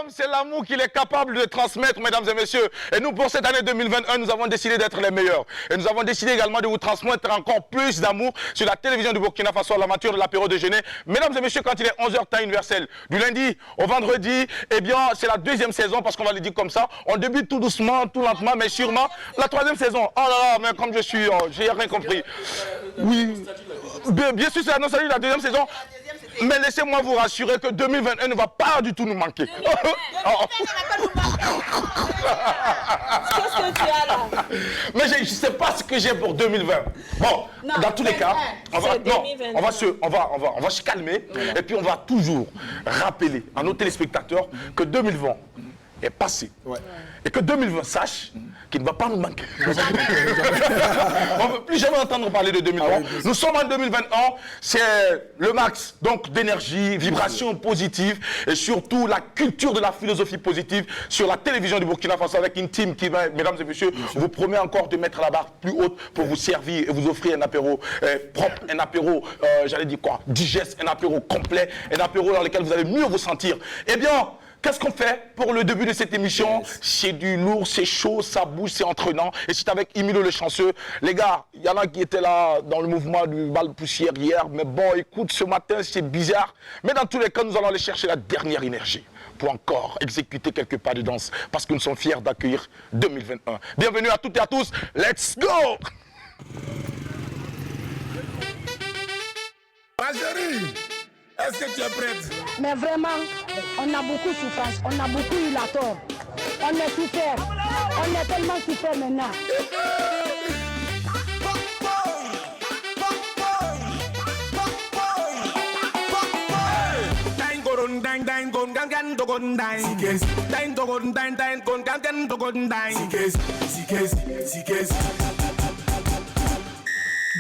homme, c'est l'amour qu'il est capable de transmettre, mesdames et messieurs. Et nous, pour cette année 2021, nous avons décidé d'être les meilleurs. Et nous avons décidé également de vous transmettre encore plus d'amour sur la télévision du Burkina Faso à l'aventure de l'apéro déjeuner. Mesdames et messieurs, quand il est 11h temps universel, du lundi au vendredi, eh bien, c'est la deuxième saison, parce qu'on va le dire comme ça. On débute tout doucement, tout lentement, mais sûrement. La troisième saison. Oh là là, mais comme je suis, j'ai rien compris. Oui, bien sûr, c'est la nostalgie de la deuxième saison. Mais laissez-moi vous rassurer que 2021 ne va pas du tout nous manquer. Qu'est-ce que tu as là? Mais je ne sais pas ce que j'ai pour 2020. Bon, non, dans tous les cas, on va se calmer et puis on va toujours rappeler à nos téléspectateurs que 2020 est passé. Ouais. Et que 2020 sache qu'il ne va pas nous manquer. On ne veut plus jamais entendre parler de 2020. Ah oui, nous sommes en 2021, c'est le max donc d'énergie, vibration positive et surtout la culture de la philosophie positive sur la télévision du Burkina Faso avec une team qui va, mesdames et messieurs, vous promet encore de mettre la barre plus haute pour vous servir et vous offrir un apéro propre, un apéro, j'allais dire quoi, digeste, un apéro complet, un apéro dans lequel vous allez mieux vous sentir. Eh bien, qu'est-ce qu'on fait pour le début de cette émission? C'est du lourd, c'est chaud, ça bouge, c'est entraînant. Et c'est avec Emilio le chanceux. Les gars, il y en a qui étaient là dans le mouvement du bal poussière hier. Mais bon, écoute, ce matin, c'est bizarre. Mais dans tous les cas, nous allons aller chercher la dernière énergie pour encore exécuter quelques pas de danse. Parce que nous sommes fiers d'accueillir 2021. Bienvenue à toutes et à tous. Let's go! Marjorie, est-ce que tu es prête? Mais vraiment, on a beaucoup de souffrance, on a beaucoup eu la tort. On est souffert, on est tellement souffert maintenant.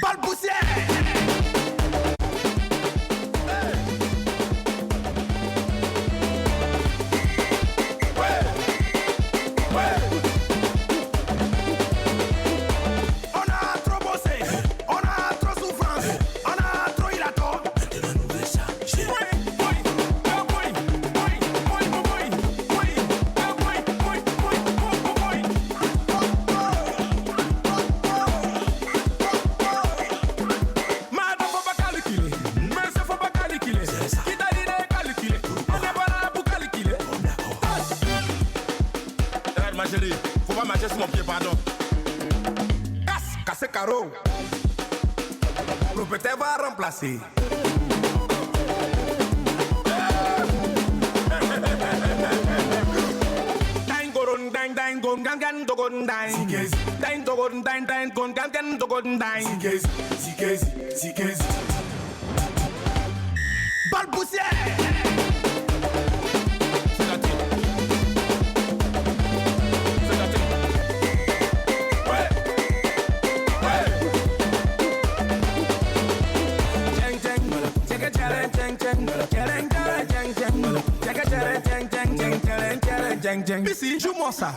Balle poussière. Faut pas marcher sur mon pied, pardon. Casse carreau. Propriétaire va remplacer. Balle poussière. Ici, joue-moi ça.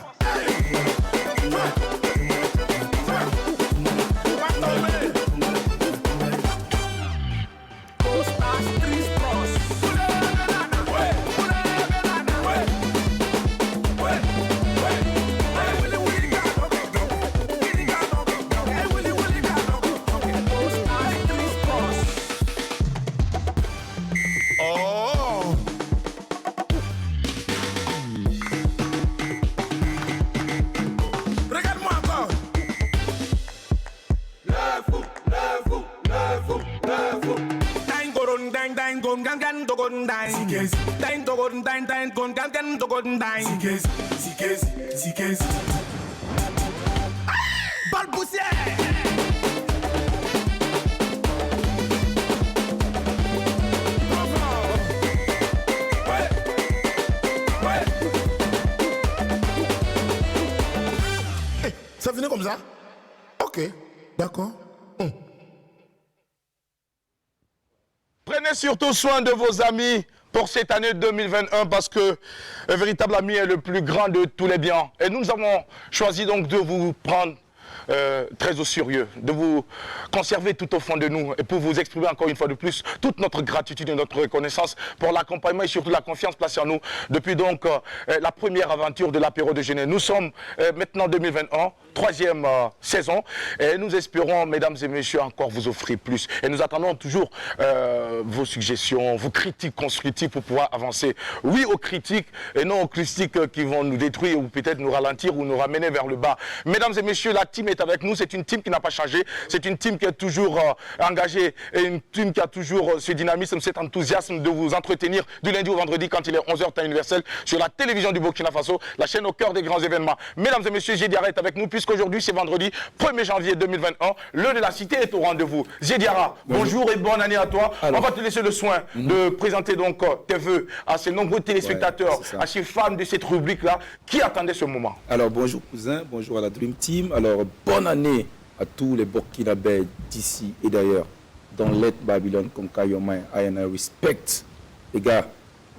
Balle poussière. Ça venait comme ça? Ok, d'accord. Prenez surtout soin de vos amis pour cette année 2021 parce que un véritable ami est le plus grand de tous les biens. Et nous avons choisi donc de vous prendre très au sérieux, de vous conserver tout au fond de nous et pour vous exprimer encore une fois de plus toute notre gratitude et notre reconnaissance pour l'accompagnement et surtout la confiance placée en nous depuis donc la première aventure de l'apéro de Genève. Nous sommes maintenant 2021, troisième saison et nous espérons, mesdames et messieurs, encore vous offrir plus. Et nous attendons toujours vos suggestions, vos critiques constructives pour pouvoir avancer. Oui aux critiques et non aux critiques qui vont nous détruire ou peut-être nous ralentir ou nous ramener vers le bas. Mesdames et messieurs, la team est avec nous. C'est une team qui n'a pas changé. C'est une team qui est toujours engagée et une team qui a toujours ce dynamisme, cet enthousiasme de vous entretenir du lundi au vendredi quand il est 11h temps universel sur la télévision du Burkina Faso, la chaîne au cœur des grands événements. Mesdames et messieurs, Zediara est avec nous puisqu'aujourd'hui c'est vendredi 1er janvier 2021. L'heure de la cité est au rendez-vous. Zediara, bonjour et bonne année à toi. Alors, on va te laisser le soin de présenter donc tes vœux à ces nombreux téléspectateurs, à ces fans de cette rubrique-là qui attendaient ce moment. Alors bonjour cousin, bonjour à la Dream Team. Alors bonne année à tous les Burkinabés d'ici et d'ailleurs. Dans Let Babylon, Conquer Your Mind, I respect. Les gars,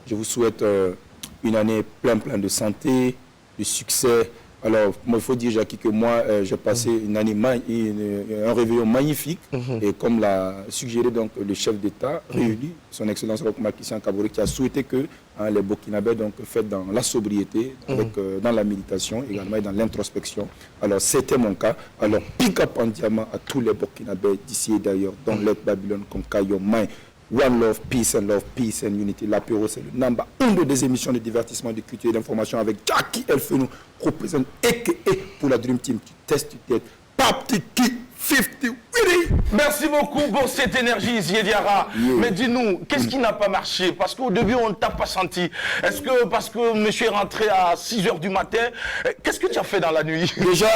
je vous souhaite une année plein de santé, de succès. Alors, moi, il faut dire, Jackie, que moi, j'ai passé une année, un réveillon magnifique. Et comme l'a suggéré donc, le chef d'État réuni, son Excellence Macky Sall Kaboré, qui a souhaité que les Burkinabés donc fêtent dans la sobriété, avec, dans la méditation également et dans l'introspection. Alors, c'était mon cas. Alors, pick up en diamant à tous les Burkinabés d'ici et d'ailleurs, dans Let Babylon, Conquer Your Mind. One Love, Peace and Unity. L'apéro, c'est le number 1 des émissions de divertissement, de culture et d'information avec Jackie Elfenou, représente a.k.a. pour la Dream Team. Tu testes, tu t'aides. Pape Tiki 50 Willy. Merci beaucoup pour cette énergie, Zediara. Mais dis-nous, qu'est-ce qui n'a pas marché? Parce qu'au début, on ne t'a pas senti. Est-ce que parce que monsieur est rentré à 6h du matin, qu'est-ce que tu as fait dans la nuit? Déjà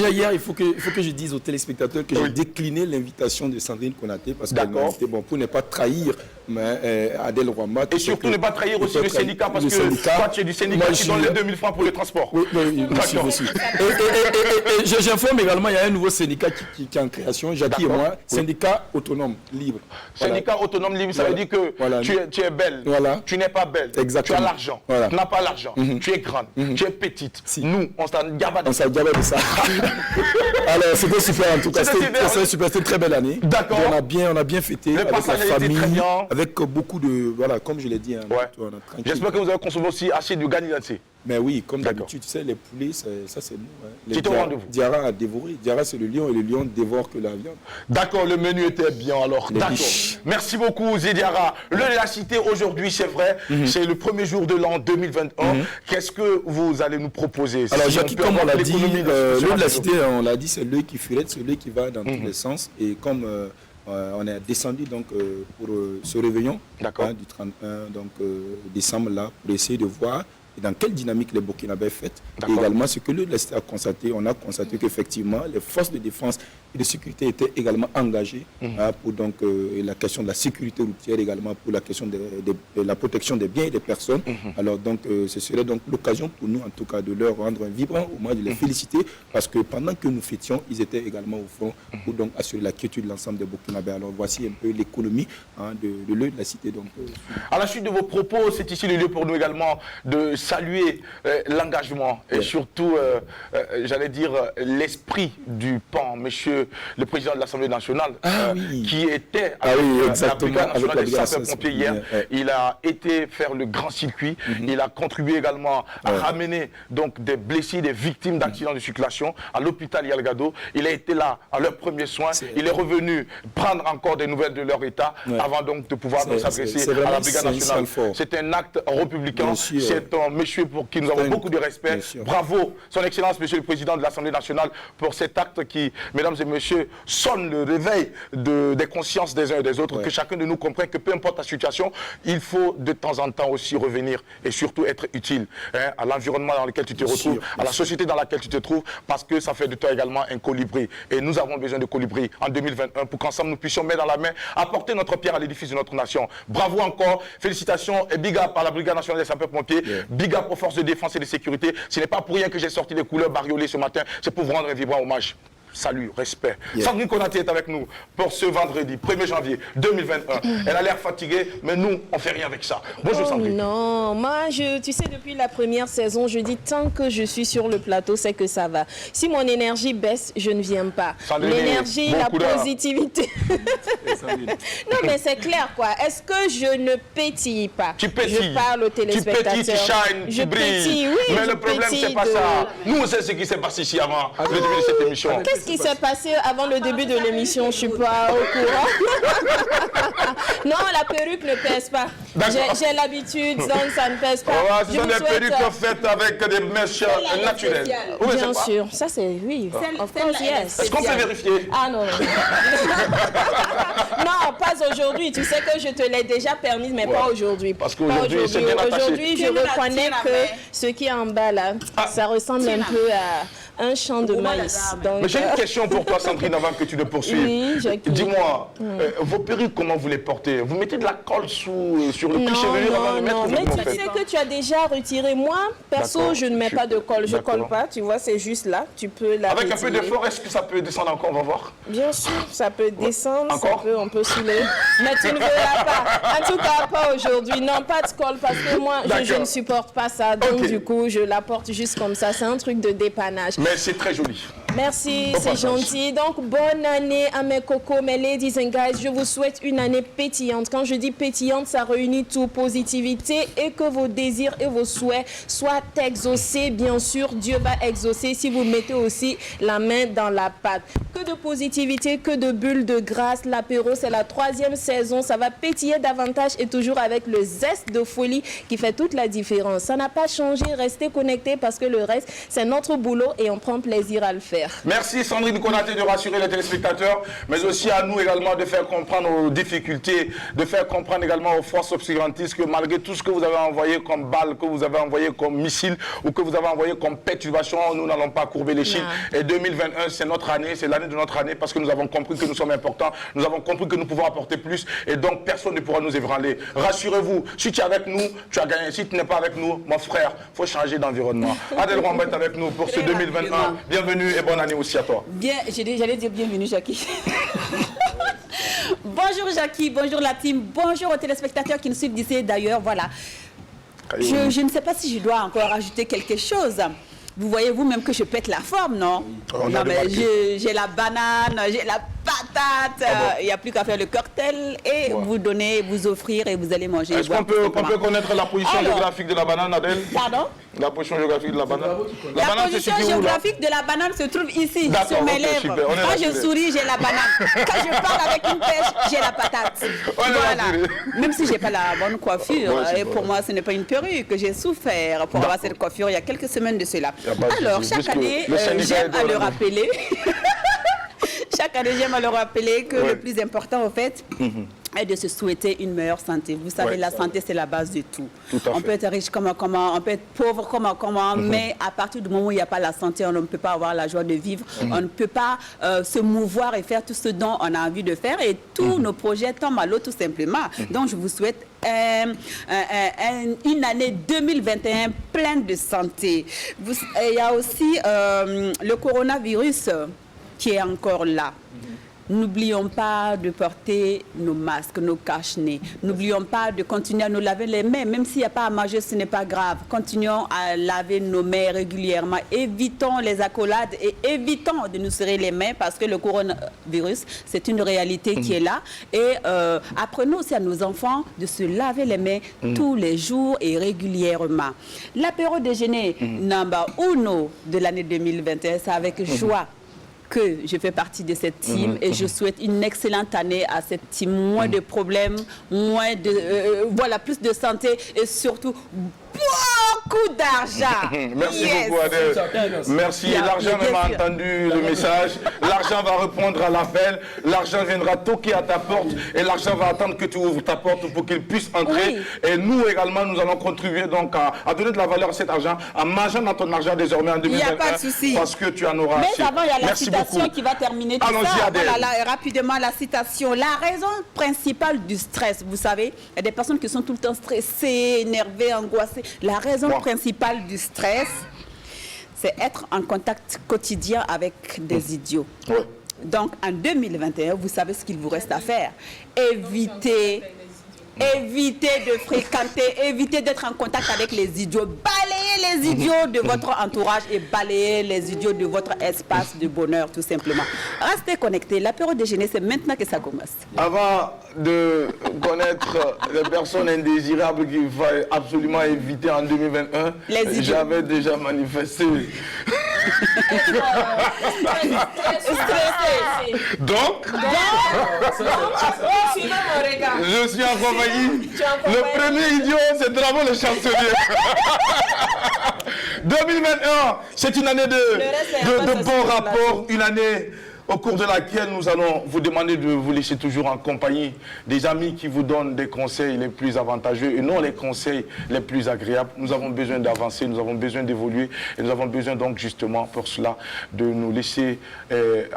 hier, il faut que je dise aux téléspectateurs que j'ai décliné l'invitation de Sandrine Konaté parce qu'elle m'a invité pour ne pas trahir Adèle Rwamba. Et surtout ne pas trahir aussi le syndicat parce que toi, tu es du syndicat qui donne les 2000 francs pour le transport. Oui, aussi. Et j'informe également, il y a un nouveau syndicat qui est en création, Jackie et moi, syndicat autonome, libre. Syndicat autonome libre, ça veut dire que tu es belle, tu n'es pas belle, exactement. Tu as l'argent, tu n'as pas l'argent, tu es grande, tu es petite. Nous, on s'en gaba de ça. Alors, c'était super en tout cas, c'était une très belle année. D'accord. On a bien fêté avec la famille, avec beaucoup de, voilà, comme je l'ai dit. J'espère que vous avez consommé aussi assez de ganilacé. Mais oui, comme d'habitude, tu sais, les poulets, ça c'est nous. Tu t'es au rendez-vous. Diarra a dévoré. Diarra, c'est le lion et le lion dévore que la viande. D'accord, le menu était bien alors. D'accord. Merci beaucoup, Zediara. Le de la cité aujourd'hui, c'est vrai, c'est le premier jour de l'an 2021. Qu'est-ce que vous allez nous proposer? Alors, Jackie, comme on l'a dit, le de la cité, on l'a dit, c'est l'œil qui furette, c'est l'œil qui va dans tous les sens. Et comme on est descendu donc, pour ce réveillon du 31 décembre là, pour essayer de voir et dans quelle dynamique les Burkinabés fêtent. Et également, ce que le Lest a constaté, on a constaté qu'effectivement, les forces de défense et de sécurité étaient également engagées pour donc, la question de la sécurité routière, également pour la question de la protection des biens et des personnes. Alors donc, ce serait donc l'occasion pour nous, en tout cas, de leur rendre un vibrant hommage, de les féliciter, parce que pendant que nous fêtions, ils étaient également au front pour donc assurer la quiétude de l'ensemble des Burkinabés. Alors voici un peu l'économie de l'œil de la cité. Donc, à la suite de vos propos, c'est ici le lieu pour nous également de saluer l'engagement et surtout, j'allais dire, l'esprit du PAN, monsieur le président de l'Assemblée nationale, qui était avec la Brigade nationale des sapeurs-pompiers hier. Il a été faire le grand circuit. Il a contribué également à ramener donc, des blessés, des victimes d'accidents de circulation à l'hôpital Yalgado. Il a été là à leurs premiers soins. Il est revenu prendre encore des nouvelles de leur état avant donc de pouvoir s'adresser à la Brigade nationale. C'est un acte républicain. C'est un monsieur pour qui nous avons beaucoup de respect. Bravo, son Excellence, monsieur le président de l'Assemblée nationale, pour cet acte qui, mesdames et messieurs, sonne le réveil des consciences des uns et des autres, que chacun de nous comprenne que peu importe la situation, il faut de temps en temps aussi revenir et surtout être utile à l'environnement dans lequel tu te retrouves, à la société dans laquelle tu te trouves, parce que ça fait de toi également un colibri. Et nous avons besoin de colibri en 2021 pour qu'ensemble nous puissions mettre dans la main, apporter notre pierre à l'édifice de notre nation. Bravo encore, félicitations et big up à la Brigade nationale des sapeurs-pompiers, big up aux forces de défense et de sécurité. Ce n'est pas pour rien que j'ai sorti les couleurs bariolées ce matin, c'est pour vous rendre un vibrant hommage. salut, respect. Sandrine Konaté est avec nous pour ce vendredi 1er janvier 2021. Elle a l'air fatiguée, mais nous, on fait rien avec ça. Bonjour Sandrine. Non, moi, tu sais, depuis la première saison, je dis tant que je suis sur le plateau, c'est que ça va. Si mon énergie baisse, je ne viens pas. L'énergie, la positivité. Non, mais c'est clair, quoi. Est-ce que je ne pétille pas? Tu pétilles. Je parle aux téléspectateurs. Tu pétilles, tu shines, tu brilles. Pétille, oui, mais le problème, c'est pas ça. Nous, on sait ce qui s'est passé ici avant le début de cette émission. Qu'est-ce qui s'est passé avant le début de l'émission? Je suis pas au courant. Non, la perruque ne pèse pas. J'ai l'habitude, donc ça ne pèse pas. Ce sont des perruques faites avec des mèches naturelles. Oui, bien sûr. Ça, c'est oui. Est-ce qu'on peut vérifier? Ah non. Non, pas aujourd'hui. Tu sais que je te l'ai déjà permis, mais pas aujourd'hui. Parce qu'aujourd'hui, c'est bien attaché. Aujourd'hui, je reconnais que ce qui est en bas là, ça ressemble un peu à un champ de maïs. Mais j'ai une question pour toi, Sandrine, avant que tu ne poursuives. Oui, dis-moi, vos perruques, comment vous les portez? Vous mettez de la colle sur le cuir chevelu avant de mettre? Non, mais tu sais que tu as déjà retiré. Moi, perso, je ne mets pas de colle. Je colle pas, tu vois, c'est juste là. Tu peux la avec retirer. Un peu d'effort, est-ce que ça peut descendre encore? On va voir. Bien sûr, ça peut descendre, encore? on peut soulever. Mais tu ne verras pas. En tout cas, pas aujourd'hui. Non, pas de colle, parce que moi, je ne supporte pas ça. Donc, du coup, je la porte juste comme ça. C'est un truc de dépannage. Mais c'est très joli. Merci, c'est gentil. Donc, bonne année à mes cocos, mes ladies and guys. Je vous souhaite une année pétillante. Quand je dis pétillante, ça réunit tout, positivité, et que vos désirs et vos souhaits soient exaucés. Bien sûr, Dieu va exaucer si vous mettez aussi la main dans la pâte. Que de positivité, que de bulles de grâce. L'apéro, c'est la 3e saison. Ça va pétiller davantage et toujours avec le zeste de folie qui fait toute la différence. Ça n'a pas changé. Restez connectés parce que le reste, c'est notre boulot et on prend plaisir à le faire. Merci Sandrine Konaté de rassurer les téléspectateurs, mais aussi à nous également de faire comprendre aux difficultés, de faire comprendre également aux forces obscurantistes que malgré tout ce que vous avez envoyé comme balles, que vous avez envoyé comme missiles ou que vous avez envoyé comme perturbation, nous n'allons pas courber les chines. Et 2021, c'est notre année, c'est l'année de notre année parce que nous avons compris que nous sommes importants, nous avons compris que nous pouvons apporter plus et donc personne ne pourra nous ébranler. Rassurez-vous, si tu es avec nous, tu as gagné. Si tu n'es pas avec nous, mon frère, il faut changer d'environnement. Adèle Rwamba est avec nous pour ce 2021. Bienvenue et bonne année aussi à toi. Bien, j'allais dire bienvenue Jackie. Bonjour Jackie, bonjour la team, bonjour aux téléspectateurs qui nous suivent d'ici d'ailleurs, voilà. Je ne sais pas si je dois encore ajouter quelque chose. Vous voyez vous-même que je pète la forme, non? Non, mais j'ai la banane, j'ai la patate, il n'y a plus qu'à faire le cocktail et vous offrir et vous allez manger. Est-ce qu'on peut connaître la position géographique de la banane, Adèle? Pardon? La position géographique de la banane. La position géographique de la banane se trouve ici, sur mes lèvres. Quand je souris, j'ai la banane. Quand je parle avec une pêche, j'ai la patate. Voilà. Même si je n'ai pas la bonne coiffure, et pour moi, ce n'est pas une perruque. J'ai souffert pour avoir cette coiffure il y a quelques semaines de cela. Alors, chaque année, j'aime à le rappeler. Chaque année, j'aime à le rappeler que le plus important, en fait, est de se souhaiter une meilleure santé. Vous savez, la santé, c'est la base de tout. On peut être riche comment, on peut être pauvre comment, mais à partir du moment où il n'y a pas la santé, on ne peut pas avoir la joie de vivre, on ne peut pas se mouvoir et faire tout ce dont on a envie de faire et tous nos projets tombent à l'eau tout simplement. Donc, je vous souhaite une année 2021 pleine de santé. Il y a aussi le coronavirus qui est encore là. N'oublions pas de porter nos masques, nos cache-nez. N'oublions pas de continuer à nous laver les mains. Même s'il n'y a pas à manger, ce n'est pas grave. Continuons à laver nos mains régulièrement. Évitons les accolades et évitons de nous serrer les mains parce que le coronavirus, c'est une réalité qui est là. Et apprenons aussi à nos enfants de se laver les mains tous les jours et régulièrement. L'apéro déjeuner number 1 de l'année 2021, c'est avec joie que je fais partie de cette team et je souhaite une excellente année à cette team. Moins de problèmes, moins de... voilà, plus de santé et surtout beaucoup d'argent. Merci beaucoup, Adèle. Merci. L'argent même a entendu le message. L'argent va répondre à l'appel. L'argent viendra toquer à ta porte et l'argent va attendre que tu ouvres ta porte pour qu'il puisse entrer. Et nous également, nous allons contribuer donc à donner de la valeur à cet argent, en mangeant dans ton argent désormais en 2021. Il n'y a pas de souci. Parce que tu en auras assez. Mais avant, il y a la citation qui va terminer tout ça. Voilà, rapidement, la citation. La raison principale du stress, vous savez, il y a des personnes qui sont tout le temps stressées, énervées, angoissées. La raison principale du stress, c'est être en contact quotidien avec des idiots. Ouais. Donc, en 2021, vous savez ce qu'il vous reste à faire. Évitez de fréquenter, évitez d'être en contact avec les idiots. Balayez les idiots de votre entourage et balayez les idiots de votre espace de bonheur, tout simplement. Restez connectés. L'apéro déjeuner, c'est maintenant que ça commence. Avant de connaître les personnes indésirables qu'il faut absolument éviter en 2021, j'avais déjà manifesté. Donc, je suis en compagnie. Le premier idiot, c'est Drago le chancelier. 2021, c'est une année de bons rapports, une année au cours de laquelle nous allons vous demander de vous laisser toujours en compagnie des amis qui vous donnent des conseils les plus avantageux et non les conseils les plus agréables. Nous avons besoin d'avancer, nous avons besoin d'évoluer et nous avons besoin donc justement pour cela de nous laisser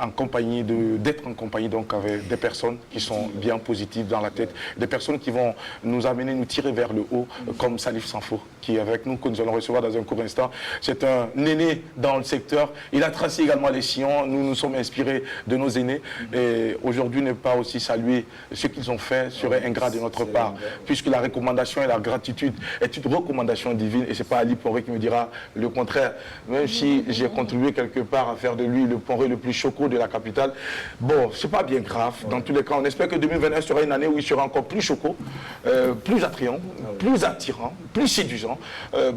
en compagnie, d'être en compagnie donc avec des personnes qui sont bien positives dans la tête, des personnes qui vont nous amener, nous tirer vers le haut comme Salif Sanfo qui est avec nous, que nous allons recevoir dans un court instant. C'est un aîné dans le secteur. Il a tracé également les sillons. Nous nous sommes inspirés de nos aînés. Et aujourd'hui, ne pas aussi saluer ce qu'ils ont fait serait ingrat de notre part, puisque la recommandation et la gratitude est une recommandation divine. Et ce n'est pas Ali Poré qui me dira le contraire. Même si j'ai contribué quelque part à faire de lui le Poré le plus choco de la capitale. Bon, ce n'est pas bien grave. Dans tous les cas, on espère que 2021 sera une année où il sera encore plus choco, plus attrayant, plus attirant, plus séduisant.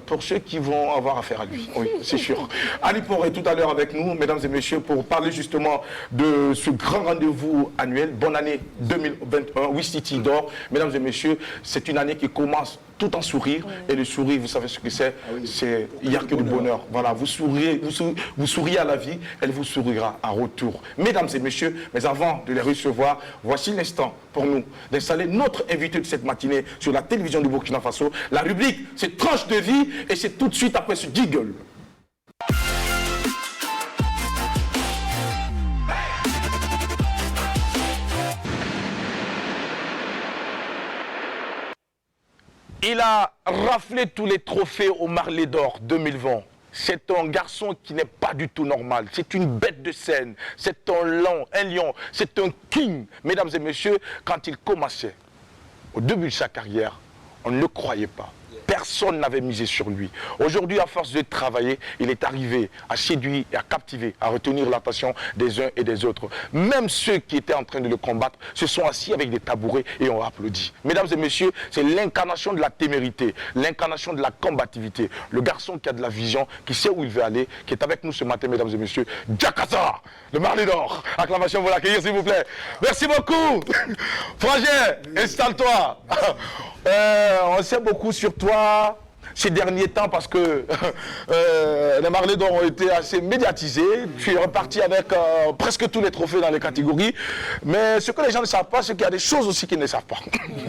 Pour ceux qui vont avoir affaire à lui. Oui, c'est sûr. Ali Poré tout à l'heure avec nous, mesdames et messieurs, pour parler justement de ce grand rendez-vous annuel. Bonne année 2021, Wistiti d'or. Mesdames et messieurs, c'est une année qui commence tout en sourire. Et le sourire, vous savez ce que c'est? C'est il n'y a que du bonheur. Voilà, vous souriez à la vie, elle vous sourira en retour. Mesdames et messieurs, mais avant de les recevoir, voici l'instant pour nous d'installer notre invité de cette matinée sur la télévision du Burkina Faso. La rubrique, c'est Tranche de vie et c'est tout de suite après ce jiggle. Il a raflé tous les trophées au Marley d'Or 2020. C'est un garçon qui n'est pas du tout normal. C'est une bête de scène. C'est un lion. C'est un king. Mesdames et messieurs, quand il commençait, au début de sa carrière, on ne le croyait pas. Personne n'avait misé sur lui. Aujourd'hui, à force de travailler, il est arrivé à séduire et à captiver, à retenir l'attention des uns et des autres. Même ceux qui étaient en train de le combattre se sont assis avec des tabourets et ont applaudi. Mesdames et messieurs, c'est l'incarnation de la témérité, l'incarnation de la combativité. Le garçon qui a de la vision, qui sait où il veut aller, qui est avec nous ce matin, mesdames et messieurs, Jakassa, le Marley d'Or. Acclamation pour l'accueillir, s'il vous plaît. Merci beaucoup. Frangin, installe-toi. On sait beaucoup sur toi ces derniers temps parce que les Marley d'Or ont été assez médiatisés. Tu es reparti avec presque tous les trophées dans les catégories. Mais ce que les gens ne savent pas, c'est qu'il y a des choses aussi qu'ils ne savent pas.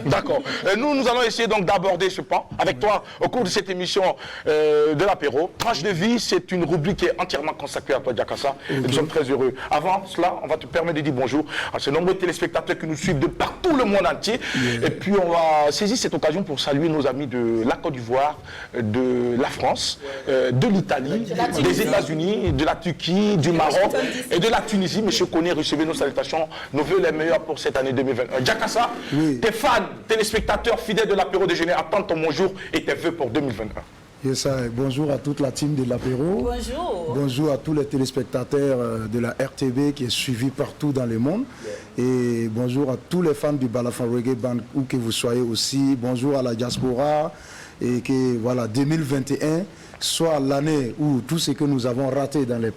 D'accord. Nous allons essayer donc d'aborder ce pan avec toi au cours de cette émission de l'apéro. Tranche de vie, c'est une rubrique qui est entièrement consacrée à toi, Jakassa. Et nous sommes très heureux. Avant cela, on va te permettre de dire bonjour à ces nombreux téléspectateurs qui nous suivent de partout le monde entier. Et puis on va saisir cette occasion pour saluer nos amis de la Côte d'Ivoire, de la France, de l'Italie, des États-Unis, de la Turquie, du Maroc et de la Tunisie. Monsieur Koné, recevez nos salutations, nos vœux les meilleurs pour cette année 2021. Jakassa, tes fans, téléspectateurs fidèles de l'apéro déjeuner attendent ton bonjour et tes vœux pour 2021. Yes, bonjour à toute la team de l'apéro. Bonjour. Bonjour à tous les téléspectateurs de la RTB qui est suivi partout dans le monde. Et bonjour à tous les fans du Balafon Reggae Band, où que vous soyez aussi. Bonjour à la diaspora. Et que voilà, 2021 soit l'année où tout ce que nous avons raté dans les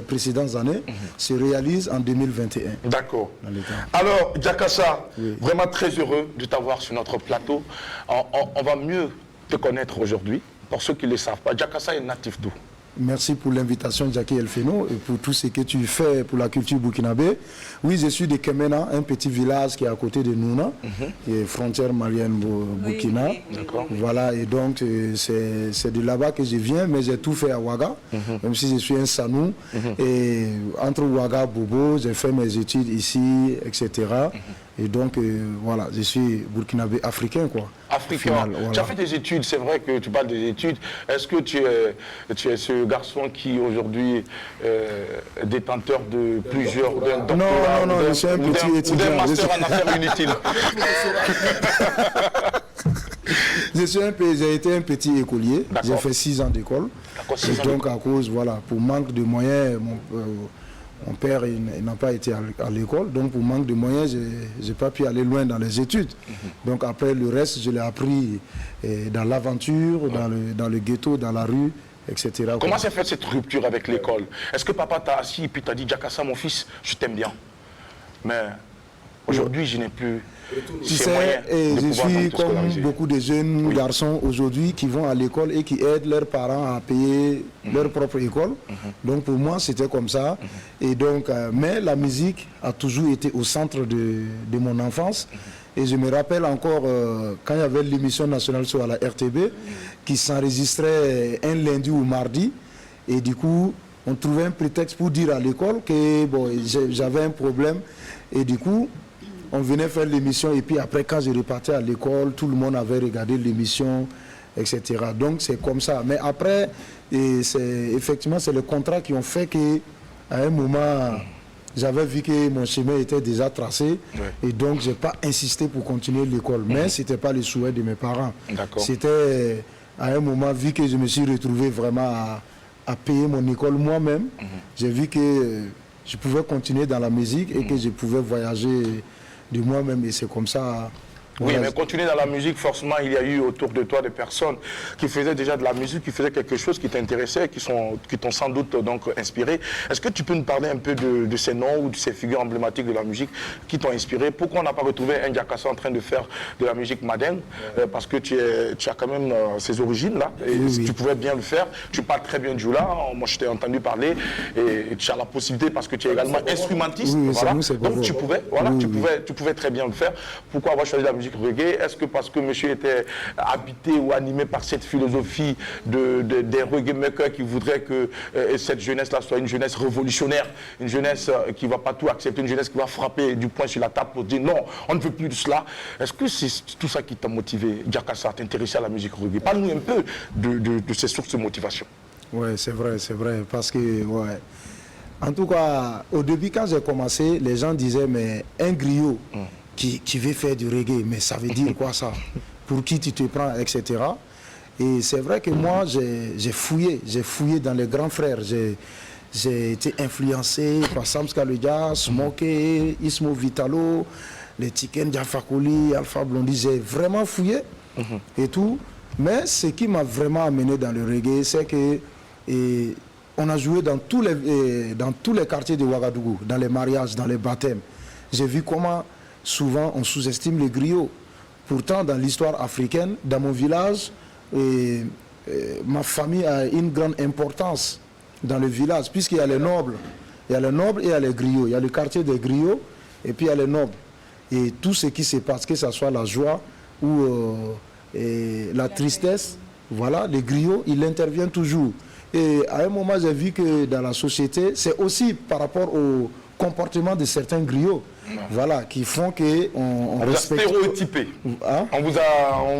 précédentes années se réalise en 2021. D'accord. Alors, Jakassa, vraiment très heureux de t'avoir sur notre plateau. On va mieux te connaître aujourd'hui. Pour ceux qui ne le savent pas, Jakassa est natif d'où? Merci pour l'invitation, Jackie Elfeno, et pour tout ce que tu fais pour la culture burkinabé. Oui, je suis de Kemena, un petit village qui est à côté de Nouna, qui est frontière malienne-Burkina. Voilà, et donc c'est de là-bas que je viens, mais j'ai tout fait à Ouaga, même si je suis un Sanou. Et entre Ouaga et Bobo, j'ai fait mes études ici, etc. Et donc, voilà, je suis burkinabé africain, quoi. Africain. Final, voilà. Tu as fait des études, c'est vrai que tu parles des études. Est-ce que tu es ce garçon qui aujourd'hui est détenteur de plusieurs... Non, je suis un petit étudiant. Ou d'un master en affaires inutiles. J'ai été un petit écolier. J'ai fait 6 ans d'école. Et donc, à cause, voilà, pour manque de moyens, mon père il n'a pas été à l'école, donc pour manque de moyens, je n'ai pas pu aller loin dans les études. Donc après le reste, je l'ai appris dans l'aventure, dans le ghetto, dans la rue, etc. Comment s'est faite cette rupture avec l'école? Est-ce que papa t'a assis et puis t'a dit, Diakassa, mon fils, je t'aime bien, mais aujourd'hui je n'ai plus... Tu sais, je suis comme beaucoup de jeunes garçons aujourd'hui qui vont à l'école et qui aident leurs parents à payer leur propre école. Donc pour moi, c'était comme ça. Et donc, mais la musique a toujours été au centre de mon enfance. Et je me rappelle encore quand il y avait l'émission nationale sur la RTB qui s'enregistrait un lundi ou mardi. Et du coup, on trouvait un prétexte pour dire à l'école que bon, j'avais un problème. Et du coup, on venait faire l'émission et puis après quand je repartais à l'école, tout le monde avait regardé l'émission, etc. Donc c'est comme ça. Mais après, effectivement, c'est le contrat qui ont fait qu'à un moment, j'avais vu que mon chemin était déjà tracé et donc je n'ai pas insisté pour continuer l'école. Mais ce n'était pas le souhait de mes parents. C'était à un moment, vu que je me suis retrouvé vraiment à payer mon école moi-même, j'ai vu que je pouvais continuer dans la musique et que je pouvais voyager de moi-même et c'est comme ça. Oui, mais continuer dans la musique, forcément, il y a eu autour de toi des personnes qui faisaient déjà de la musique, qui faisaient quelque chose qui t'intéressait, qui t'ont sans doute donc inspiré. Est-ce que tu peux nous parler un peu de ces noms ou de ces figures emblématiques de la musique qui t'ont inspiré? Pourquoi on n'a pas retrouvé un Diakassa en train de faire de la musique madène? Parce que tu as quand même ces origines-là, et tu pouvais bien le faire. Tu parles très bien du là, moi je t'ai entendu parler, et tu as la possibilité parce que tu es également instrumentiste. Voilà. Donc tu pouvais très bien le faire. Pourquoi avoir choisi la musique reggae? Est-ce que parce que monsieur était habité ou animé par cette philosophie des reggae makers qui voudraient que cette jeunesse-là soit une jeunesse révolutionnaire, une jeunesse qui ne va pas tout accepter, une jeunesse qui va frapper du poing sur la table pour dire non, on ne veut plus de cela? Est-ce que c'est tout ça qui t'a motivé, Diakassa, à t'intéresser à la musique reggae? Parle-nous un peu de ces sources de motivation. Oui, c'est vrai, parce que, ouais. En tout cas, au début, quand j'ai commencé, les gens disaient, mais un griot qui veut faire du reggae, mais ça veut dire quoi ça? Pour qui tu te prends, etc. Et c'est vrai que moi, j'ai fouillé dans les grands frères. J'ai été influencé par Sam Skaluja, Smokey, Ismo Vitalo, les Tiken Diafakoli, Alpha Blondie. J'ai vraiment fouillé et tout. Mais ce qui m'a vraiment amené dans le reggae, c'est que on a joué dans tous les quartiers de Ouagadougou, dans les mariages, dans les baptêmes. J'ai vu comment souvent on sous-estime les griots. Pourtant, dans l'histoire africaine, dans mon village, ma famille a une grande importance dans le village, puisqu'il y a les nobles. Il y a les nobles et il y a les griots. Il y a le quartier des griots et puis il y a les nobles. Et tout ce qui se passe, que ce soit la joie ou la tristesse, voilà, les griots, ils interviennent toujours. Et à un moment, j'ai vu que dans la société, c'est aussi par rapport au comportement de certains griots, voilà, qui font que on vous respecte... a stéréotypé. Hein? On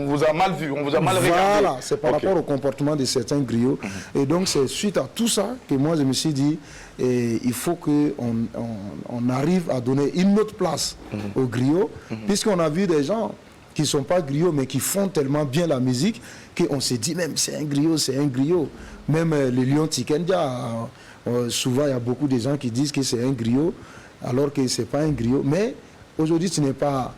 vous a mal vu, on vous a mal regardé. Voilà, c'est par rapport au comportement de certains griots. Et donc c'est suite à tout ça que moi je me suis dit, il faut qu'on arrive à donner une autre place aux griots, puisqu'on a vu des gens qui ne sont pas griots, mais qui font tellement bien la musique qu'on s'est dit même c'est un griot, c'est un griot. Même les Lions Tikendia, souvent il y a beaucoup de gens qui disent que c'est un griot, alors que ce n'est pas un griot. Mais aujourd'hui, tu n'es pas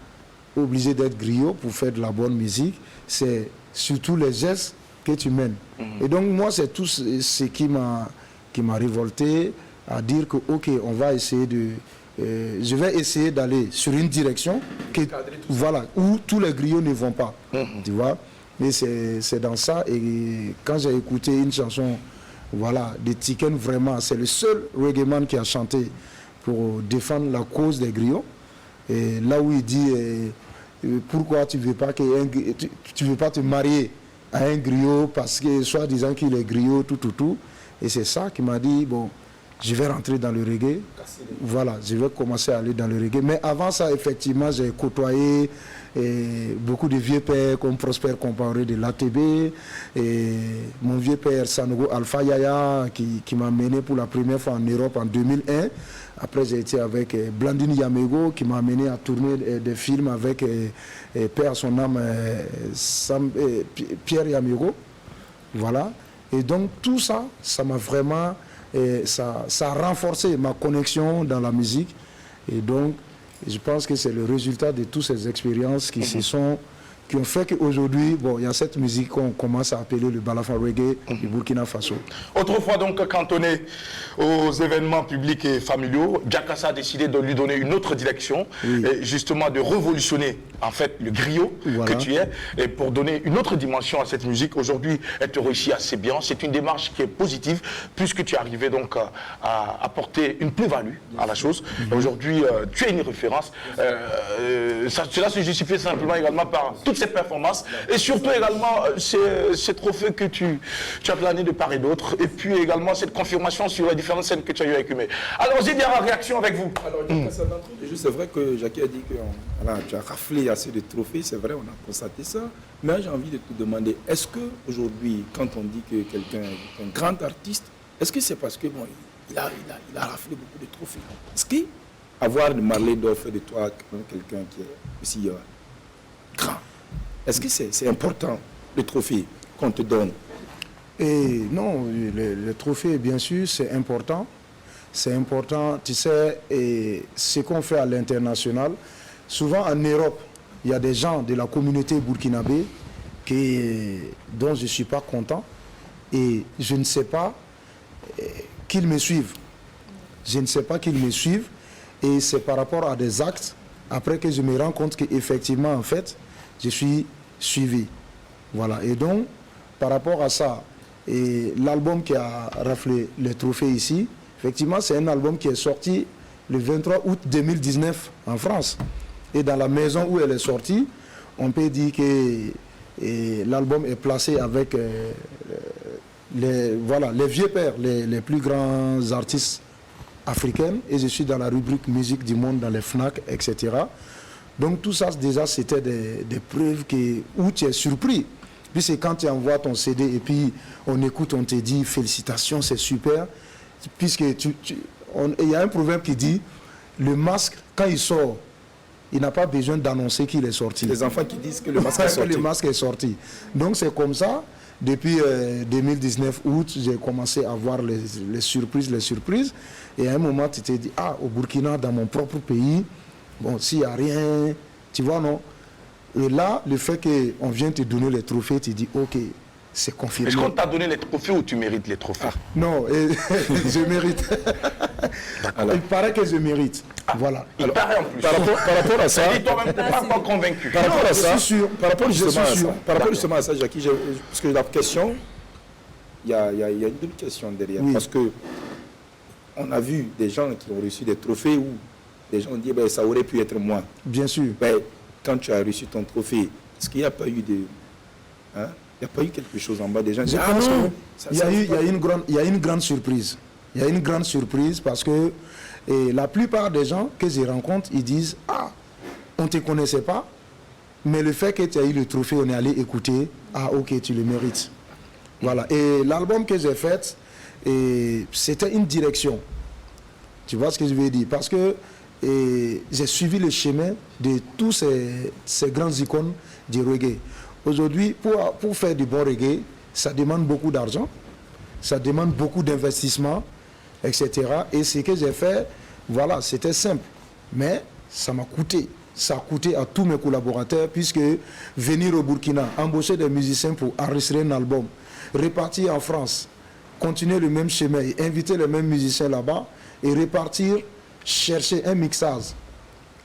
obligé d'être griot pour faire de la bonne musique. C'est surtout les gestes que tu mènes. Et donc moi, c'est tout ce qui m'a révolté à dire que ok, on va essayer de... je vais essayer d'aller sur une direction voilà, où tous les griots ne vont pas. Tu vois? Mais c'est dans ça. Et quand j'ai écouté une chanson, voilà, de Tiken, vraiment, c'est le seul reggae man qui a chanté pour défendre la cause des griots. Et là où il dit pourquoi tu ne veux pas te marier à un griot parce que soi-disant qu'il est griot, tout. Et c'est ça qui m'a dit, bon, je vais rentrer dans le reggae. Voilà, je vais commencer à aller dans le reggae. Mais avant ça, effectivement, j'ai côtoyé beaucoup de vieux pères comme Prosper Compaoré de l'ATB, et mon vieux père Sanogo Alpha Yaya qui m'a mené pour la première fois en Europe en 2001. Après, j'ai été avec Blandine Yamego qui m'a amené à tourner des films avec père à son âme Pierre Yamego. Voilà. Et donc tout ça, ça m'a vraiment, ça a renforcé ma connexion dans la musique. Et donc, je pense que c'est le résultat de toutes ces expériences qui ont fait qu'aujourd'hui, bon, il y a cette musique qu'on commence à appeler le Balafon Reggae du Burkina Faso. Autrefois donc cantonné aux événements publics et familiaux, Jakassa a décidé de lui donner une autre direction, et justement de révolutionner en fait le griot que tu es, et pour donner une autre dimension à cette musique. Aujourd'hui, elle te réussit assez bien. C'est une démarche qui est positive, puisque tu es arrivé donc à apporter une plus-value à la chose. Aujourd'hui, tu es une référence. Cela se justifie simplement également par toutes ces performances, et surtout également ces trophées que tu as plané de part et d'autre, et puis également cette confirmation sur les différentes scènes que tu as eu avec Humé. Alors, j'ai bien la réaction avec vous. Alors, c'est vrai que Jackie a dit que tu as raflé assez de trophées, c'est vrai, on a constaté ça, mais j'ai envie de te demander, est-ce qu'aujourd'hui, quand on dit que quelqu'un est un grand artiste, est-ce que c'est parce que bon, il a raflé beaucoup de trophées? Est-ce qu'avoir de Marley doit faire de toi quelqu'un qui est aussi grand? Est-ce que c'est important, le trophée qu'on te donne? Et non, le trophée, bien sûr, c'est important. C'est important, tu sais, et ce qu'on fait à l'international. Souvent en Europe, il y a des gens de la communauté burkinabé dont je ne suis pas content. Et je ne sais pas qu'ils me suivent. Je ne sais pas qu'ils me suivent. Et c'est par rapport à des actes, après que je me rends compte qu'effectivement, en fait, je suis suivi. Voilà. Et donc, par rapport à ça, et l'album qui a raflé le trophée ici, effectivement, c'est un album qui est sorti le 23 août 2019 en France. Et dans la maison où elle est sortie, on peut dire que l'album est placé avec les vieux pères, les plus grands artistes africains. Et je suis dans la rubrique musique du monde, dans les FNAC, etc. Donc tout ça, déjà, c'était des preuves où tu es surpris. Puis c'est quand tu envoies ton CD et puis on écoute, on te dit félicitations, c'est super. Puisque il y a un proverbe qui dit, le masque, quand il sort, il n'a pas besoin d'annoncer qu'il est sorti. Les enfants qui disent que le masque est sorti. Le masque est sorti. Donc c'est comme ça, depuis 2019 août, j'ai commencé à voir les surprises. Et à un moment, tu t'es dit, au Burkina, dans mon propre pays, bon, s'il n'y a rien, tu vois, non. Et là, le fait qu'on vient te donner les trophées, tu dis, ok, c'est confirmé. Est-ce qu'on t'a donné les trophées ou tu mérites les trophées? Non, je mérite. Il paraît que je mérite. Voilà. Il paraît en plus. Par rapport à ça, toi-même, tu n'es pas encore convaincu. Par rapport à ça, je suis sûr. Par rapport justement à ça, Jackie, parce que la question, il y a une double question derrière. Oui. Parce que on a vu des gens qui ont reçu des trophées où des gens ont dit, ça aurait pu être moi. Bien sûr. Quand tu as reçu ton trophée, est-ce qu'il n'y a pas eu il n'y a pas eu quelque chose en bas des gens? Je pense qu'il y a une grande surprise. Il y a une grande surprise parce que la plupart des gens que je rencontre, ils disent, on ne te connaissait pas, mais le fait que tu as eu le trophée, on est allé écouter, ok, tu le mérites. Voilà. Et l'album que j'ai fait, c'était une direction. Tu vois ce que je veux dire? Parce que j'ai suivi le chemin de tous ces grandes icônes du reggae. Aujourd'hui, pour faire du bon reggae, ça demande beaucoup d'argent, ça demande beaucoup d'investissement, etc. Et ce que j'ai fait, voilà, c'était simple. Mais ça m'a coûté. Ça a coûté à tous mes collaborateurs, puisque venir au Burkina, embaucher des musiciens pour enregistrer un album, repartir en France, continuer le même chemin et inviter les mêmes musiciens là-bas, et repartir chercher un mixage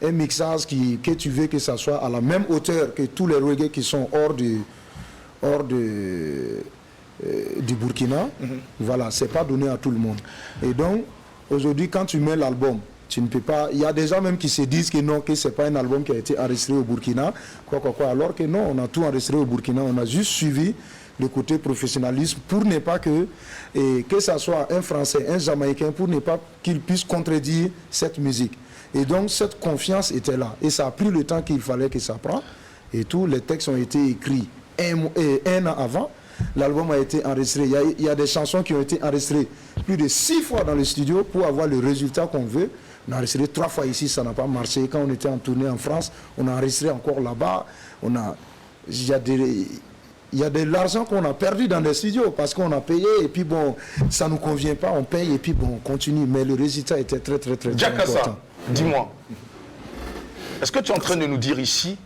que tu veux que ça soit à la même hauteur que tous les reggae qui sont hors du Burkina. Voilà, c'est pas donné à tout le monde. Et donc, aujourd'hui, quand tu mets l'album, tu ne peux pas... Il y a des gens même qui se disent que non, que c'est pas un album qui a été enregistré au Burkina, alors que non, on a tout enregistré au Burkina, on a juste suivi le côté professionnalisme, pour ne pas que ça soit un Français, un Jamaïcain, pour ne pas qu'il puisse contredire cette musique. Et donc cette confiance était là. Et ça a pris le temps qu'il fallait que ça prenne. Et tous les textes ont été écrits un an avant. L'album a été enregistré. Il y a des chansons qui ont été enregistrées plus de 6 fois dans le studio pour avoir le résultat qu'on veut. On a enregistré 3 fois ici, ça n'a pas marché. Quand on était en tournée en France, on a enregistré encore là-bas. Il y a de l'argent qu'on a perdu dans les studios parce qu'on a payé et puis bon, ça ne nous convient pas, on paye et puis bon, on continue. Mais le résultat était très important. Dis-moi, est-ce que tu es en train de nous dire ici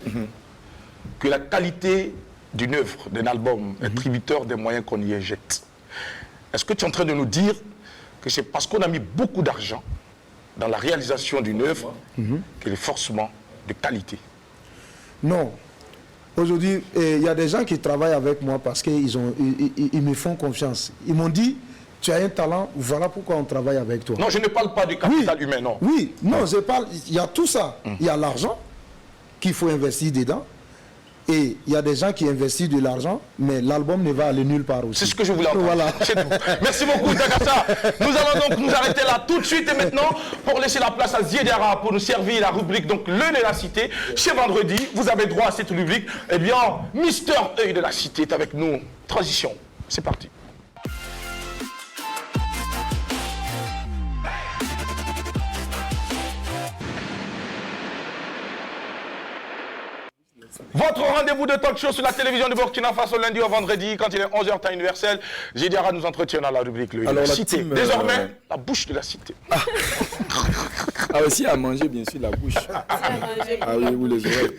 que la qualité d'une œuvre, d'un album, est tributeur des moyens qu'on y injecte? Est-ce que tu es en train de nous dire que c'est parce qu'on a mis beaucoup d'argent dans la réalisation d'une œuvre qu'elle est forcément de qualité? Non. Aujourd'hui, il y a des gens qui travaillent avec moi parce qu'ils me font confiance. Ils m'ont dit, tu as un talent, voilà pourquoi on travaille avec toi. Non, je ne parle pas du capital humain, non. Oui, non, je parle, il y a tout ça. Il y a l'argent qu'il faut investir dedans. Et il y a des gens qui investissent de l'argent, mais l'album ne va aller nulle part aussi. C'est ce que je voulais entendre. Voilà. C'est tout. Merci beaucoup, Takassa. Nous allons donc nous arrêter là tout de suite et maintenant pour laisser la place à Ziedara pour nous servir la rubrique donc l'œil de la cité. Chez Vendredi, vous avez droit à cette rubrique. Eh bien, Mister œil de la cité est avec nous. Transition, c'est parti. Votre rendez-vous de talk show sur la télévision de Burkina Faso lundi au vendredi quand il est 11h temps universel. Ziedara nous entretient dans la rubrique le la cité. Désormais, la bouche de la cité. Ah aussi à manger bien sûr la bouche. Ah oui, vous les oreilles.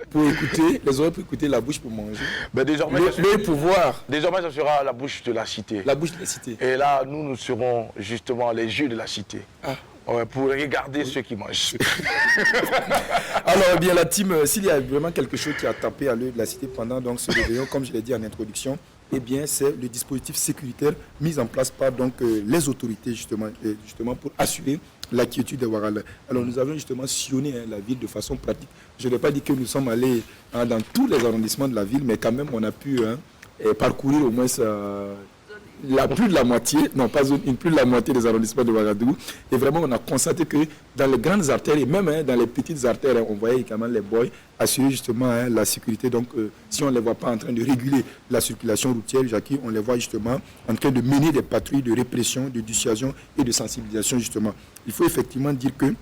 Pour écouter, les oreilles pour écouter, la bouche pour manger. Ben désormais, le pouvoir. Désormais, ça sera la bouche de la cité. La bouche de la cité. Et là, nous serons justement les yeux de la cité. Ah. Ouais, pour regarder ceux qui mangent. Alors, bien, la team, s'il y a vraiment quelque chose qui a tapé à l'œil de la cité pendant donc, ce réveillon, comme je l'ai dit en introduction, eh bien, c'est le dispositif sécuritaire mis en place par donc, les autorités, justement pour assurer la quiétude des Ouaralais. Alors, nous avons justement sillonné la ville de façon pratique. Je n'ai pas dit que nous sommes allés dans tous les arrondissements de la ville, mais quand même, on a pu parcourir au moins plus de la moitié, non pas plus de la moitié des arrondissements de Ouagadougou. Et vraiment, on a constaté que dans les grandes artères et même dans les petites artères, on voyait également les boys assurer justement la sécurité. Donc, si on ne les voit pas en train de réguler la circulation routière, Jackie, on les voit justement en train de mener des patrouilles de répression, de dissuasion et de sensibilisation justement. Il faut effectivement dire que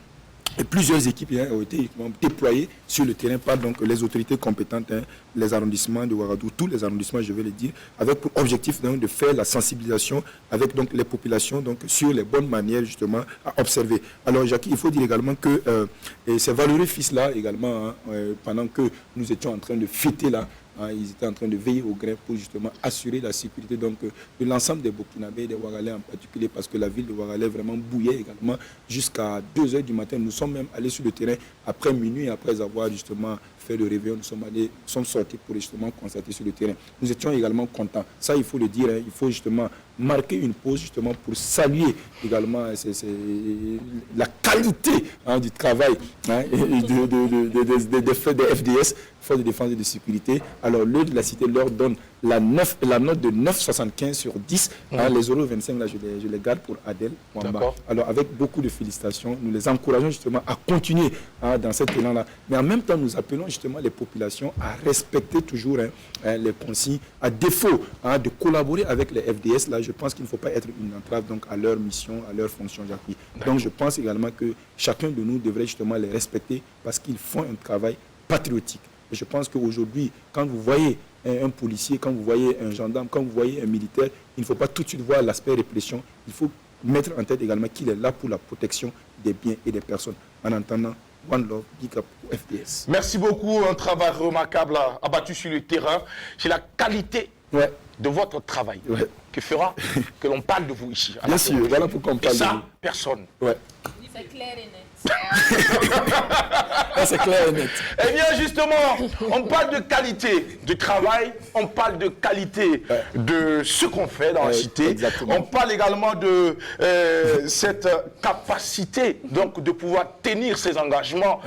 plusieurs équipes ont été déployées sur le terrain par donc, les autorités compétentes, les arrondissements de Ouagadougou, tous les arrondissements, je vais le dire, avec pour objectif donc, de faire la sensibilisation avec donc, les populations donc, sur les bonnes manières justement à observer. Alors Jackie, il faut dire également que ces valeureux fils-là également, pendant que nous étions en train de fêter là, ils étaient en train de veiller au grain pour justement assurer la sécurité donc, de l'ensemble des Burkinabés et des Ouaralais en particulier parce que la ville de Ouaralais vraiment bouillait également jusqu'à 2h du matin. Nous sommes même allés sur le terrain après minuit, après avoir justement fait le réveillon, nous sommes sortis pour justement constater sur le terrain. Nous étions également contents. Ça, il faut le dire, il faut justement marquer une pause justement pour saluer également la qualité du travail des FDS, Forces de défense et de sécurité. Alors, l'œil de la cité leur donne la note de 9,75 sur 10. Les 0,25, là, je les garde pour Adèle Wamba. Alors, avec beaucoup de félicitations, nous les encourageons justement à continuer dans cet élan-là. Mais en même temps, nous appelons justement les populations à respecter toujours les consignes, à défaut de collaborer avec les FDS. Là, je pense qu'il ne faut pas être une entrave donc, à leur mission, à leur fonction, Jacques. Donc, je pense également que chacun de nous devrait justement les respecter parce qu'ils font un travail patriotique. Et je pense qu'aujourd'hui, quand vous voyez un policier, quand vous voyez un gendarme, quand vous voyez un militaire, il ne faut pas tout de suite voir l'aspect répression. Il faut mettre en tête également qu'il est là pour la protection des biens et des personnes. En entendant, One Love, Big Up au FDS. Merci beaucoup. Un travail remarquable abattu sur le terrain. C'est la qualité de votre travail qui fera que l'on parle de vous ici. Bien sûr, voilà pourquoi on parle de vous. Personne C'est clair et net. C'est clair et net. Eh bien, justement, on parle de qualité du travail, on parle de qualité de ce qu'on fait dans la cité. Exactement. On parle également de cette capacité donc, de pouvoir tenir ses engagements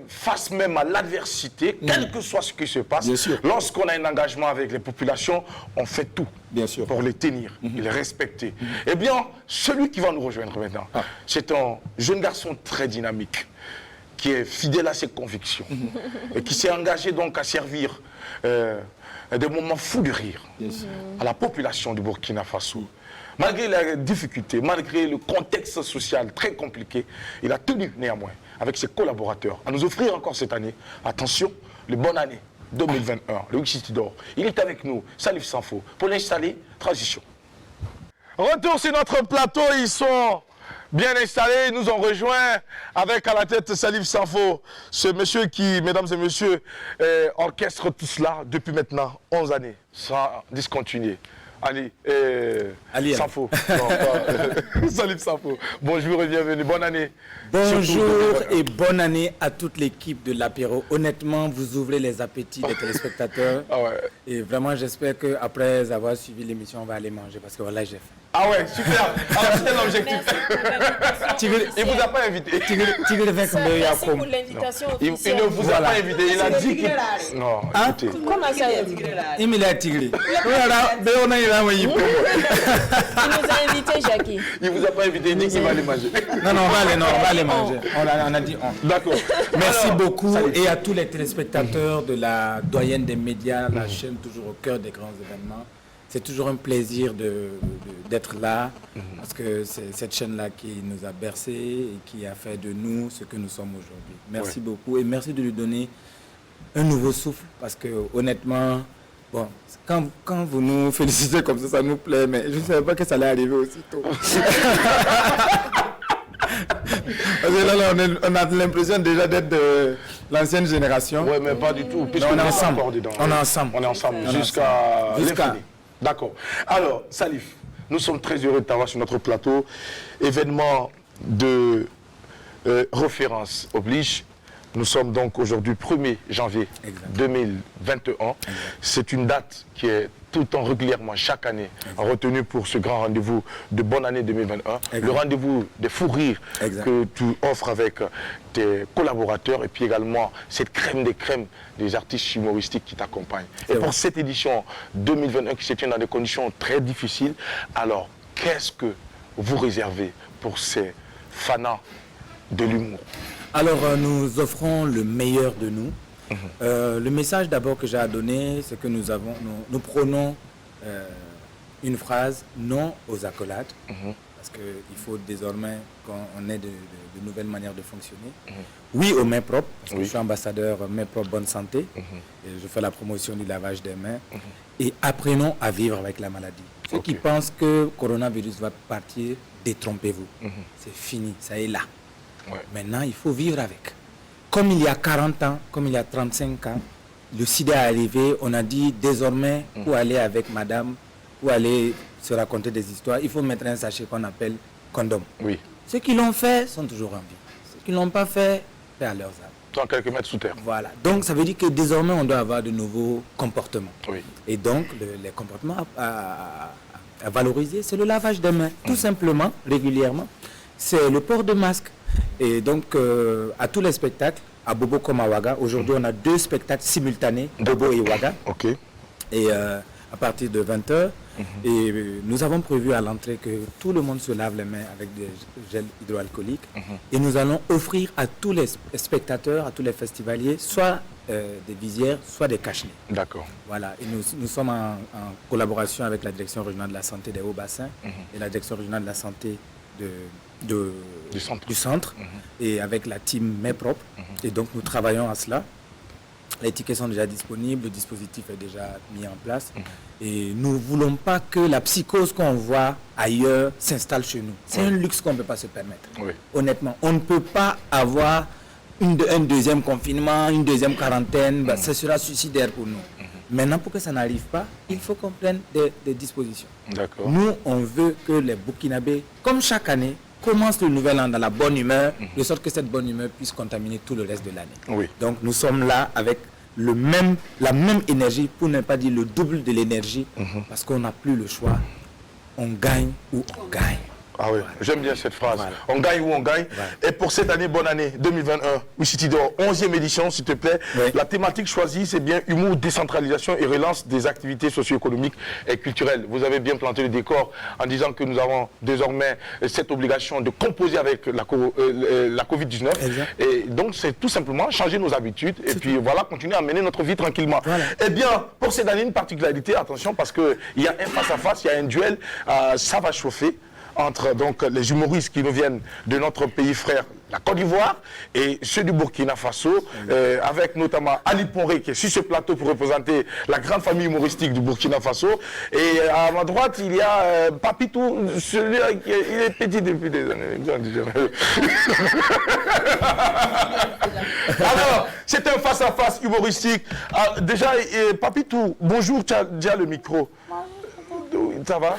face même à l'adversité, quel que soit ce qui se passe. Bien sûr. Lorsqu'on a un engagement avec les populations, on fait tout. Bien sûr. Pour les tenir, les respecter. Eh bien, celui qui va nous rejoindre maintenant, c'est un jeune garçon très dynamique, qui est fidèle à ses convictions et qui s'est engagé donc à servir des moments fous de rire à la population du Burkina Faso. Malgré les difficultés, malgré le contexte social très compliqué, il a tenu néanmoins avec ses collaborateurs à nous offrir encore cette année, attention, les bonnes années 2021, le Wikiti d'or. Il est avec nous, Salif Sanfo, pour l'installer, transition. Retour sur notre plateau, ils sont bien installés, ils nous ont rejoints avec à la tête Salif Sanfo, ce monsieur qui, mesdames et messieurs, orchestre tout cela depuis maintenant 11 années, sans discontinuer. Ali Sanfo. Salif Sanfo. Bonjour et bienvenue. Bonne année. Bonjour et bonne année à toute l'équipe de l'apéro. Honnêtement, vous ouvrez les appétits des téléspectateurs. Ah ouais. Et vraiment, j'espère qu'après avoir suivi l'émission, on va aller manger parce que voilà, j'ai faim. Ah ouais, super. Alors, c'était l'objectif. Il ne vous a pas invité. Merci pour l'invitation Il officielle. ne vous a pas invité. Il a dit qu'il... Non, écoutez. Comment ça Il me l'a tiré. Il nous a invités, Jackie. Il ne vous a pas invité. Il dit qu'il va aller manger. Non, on va aller manger. On a dit on. D'accord. Merci Alors, beaucoup Salif. et à tous les téléspectateurs de la doyenne des médias, la chaîne toujours au cœur des grands événements. C'est toujours un plaisir d'être là parce que c'est cette chaîne-là qui nous a bercés et qui a fait de nous ce que nous sommes aujourd'hui. Merci beaucoup et merci de lui donner un nouveau souffle parce que honnêtement, bon, quand vous nous félicitez comme ça nous plaît, mais je ne savais pas que ça allait arriver aussitôt. Parce que là, on a l'impression déjà d'être de l'ancienne génération. Oui, mais pas du tout. On est ensemble. On est ensemble. On est ensemble jusqu'à l'infini. D'accord. Alors, Salif, nous sommes très heureux de t'avoir sur notre plateau. Événement de référence oblige. Nous sommes donc aujourd'hui 1er janvier 2021. C'est une date qui est tout le temps régulièrement, chaque année, retenue pour ce grand rendez-vous de bonne année 2021. Le rendez-vous des fous rires que tu offres avec tes collaborateurs et puis également cette crème des crèmes des artistes humoristiques qui t'accompagnent. Et pour cette édition 2021 qui se tient dans des conditions très difficiles, alors qu'est-ce que vous réservez pour ces fanats de l'humour? Alors, nous offrons le meilleur de nous. Le message d'abord que j'ai à donner, c'est que nous prenons une phrase non aux accolades, parce qu'il faut désormais qu'on ait de nouvelles manières de fonctionner. Oui aux mains propres, parce que je suis ambassadeur mains propres, bonne santé, et je fais la promotion du lavage des mains. Et apprenons à vivre avec la maladie. Ceux qui pensent que le coronavirus va partir, détrompez-vous. C'est fini, ça est là. Maintenant, il faut vivre avec. Comme il y a 40 ans, comme il y a 35 ans, le sida est arrivé, on a dit désormais, pour aller avec madame, pour aller se raconter des histoires, il faut mettre un sachet qu'on appelle condom. Oui. Ceux qui l'ont fait sont toujours en vie. Ceux qui ne l'ont pas fait, paix à leurs âmes. 100 quelques mètres sous terre. Voilà. Donc, ça veut dire que désormais, on doit avoir de nouveaux comportements. Et donc, les comportements à valoriser, c'est le lavage des mains, tout simplement, régulièrement. C'est le port de masque. Et donc, à tous les spectacles, à Bobo comme à Ouaga, aujourd'hui, on a 2 spectacles simultanés, Bobo et Ouaga. Et à partir de 20h, et nous avons prévu à l'entrée que tout le monde se lave les mains avec des gels hydroalcooliques. Et nous allons offrir à tous les spectateurs, à tous les festivaliers, soit des visières, soit des cache-nez. D'accord. Voilà. Et nous sommes en collaboration avec la Direction régionale de la santé des Hauts-Bassins et la Direction régionale de la santé du centre et avec la team Mains Propres. Et donc nous travaillons à cela. Les tickets sont déjà disponibles, le dispositif est déjà mis en place. Et nous ne voulons pas que la psychose qu'on voit ailleurs s'installe chez nous. C'est un luxe qu'on ne peut pas se permettre. Honnêtement, on ne peut pas avoir un deuxième confinement, une deuxième quarantaine. Ce sera suicidaire pour nous. Maintenant, pour que ça n'arrive pas, il faut qu'on prenne des dispositions. Nous, on veut que les Burkinabés, comme chaque année, commence le nouvel an dans la bonne humeur, de sorte que cette bonne humeur puisse contaminer tout le reste de l'année. Oui. Donc nous sommes là avec la même énergie, pour ne pas dire le double de l'énergie, parce qu'on n'a plus le choix. On gagne ou on gagne. Ah oui, j'aime bien cette phrase. Voilà. On gagne ou on gagne. Voilà. Et pour cette année, bonne année 2021, Wichitidor, 11e édition, s'il te plaît. Oui. La thématique choisie, c'est bien humour, décentralisation et relance des activités socio-économiques et culturelles. Vous avez bien planté le décor en disant que nous avons désormais cette obligation de composer avec la Covid-19. Exact. Et donc, c'est tout simplement changer nos habitudes et puis voilà, continuer à mener notre vie tranquillement. Voilà. Eh bien, pour cette année, une particularité, attention, parce qu'il y a un face-à-face, il y a un duel, ça va chauffer entre donc les humoristes qui nous viennent de notre pays frère, la Côte d'Ivoire, et ceux du Burkina Faso, avec notamment Ali Ponré qui est sur ce plateau pour représenter la grande famille humoristique du Burkina Faso. Et à ma droite, il y a Papitou, celui-là qui il est petit depuis des années. Alors, c'est un face-à-face humoristique. Déjà, Papitou, bonjour, tu as déjà le micro. Ça va?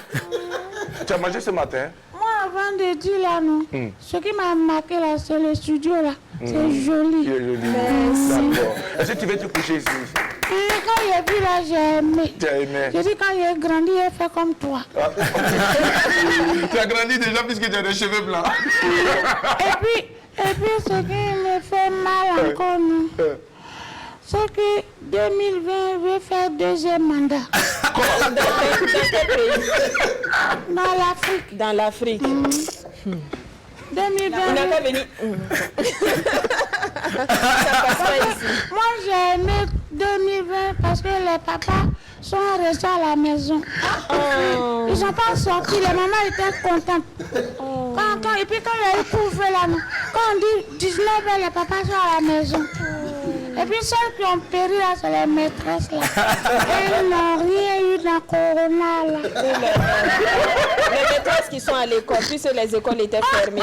Tu as mangé ce matin? Moi, avant de dire là, non, ce qui m'a marqué là, c'est le studio là. C'est joli. Il est joli. D'accord. Est-ce que tu veux te coucher ici? Et quand il est vu là, j'ai aimé. Tu as aimé? J'ai dit quand il est grandi, il est fait comme toi. Tu as grandi déjà puisque tu as des cheveux blancs. Et puis ce qui me fait mal encore, non, c'est que 2020, je vais faire deuxième mandat. Dans quel pays? Dans l'Afrique. Dans l'Afrique. 2020. On n'a pas venu. Ça passe pas ici. Moi, j'ai aimé 2020 parce que les papas sont restés à la maison. Ils ne sont pas sortis, les mamans étaient contentes. Et puis quand il y a eu couvre là, quand on dit 19 heures, les papas sont à la maison. Et puis celles qui ont péri là, c'est les maîtresses là. Elles n'ont rien eu dans le corona là. Les maîtresses qui sont à l'école, puisque les écoles étaient fermées.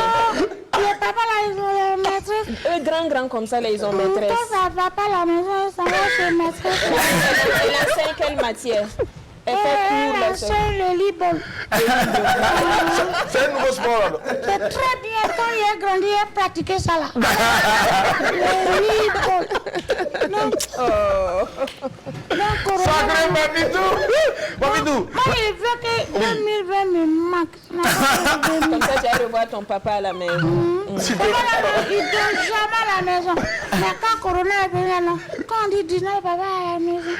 Les papas là, ils ont les maîtresses. Eux, grands, comme ça, là, ils ont maîtresse. Quand ça va pas à la maison, ça va chez maîtresse. Elle enseigne quelle matière? Elle fait cours, Elle enseigne le libol. C'est un nouveau sport. C'est très bien, quand il est grandi, il a pratiqué ça là. Le libol. Donc, Sacré Babidou. moi, il veut que 2020 me manque. Comme ça, tu vas revoir ton papa à la maison. Il ne donne jamais à la maison. Mais quand Corona est venu, non, quand on dit 19, papa à la maison.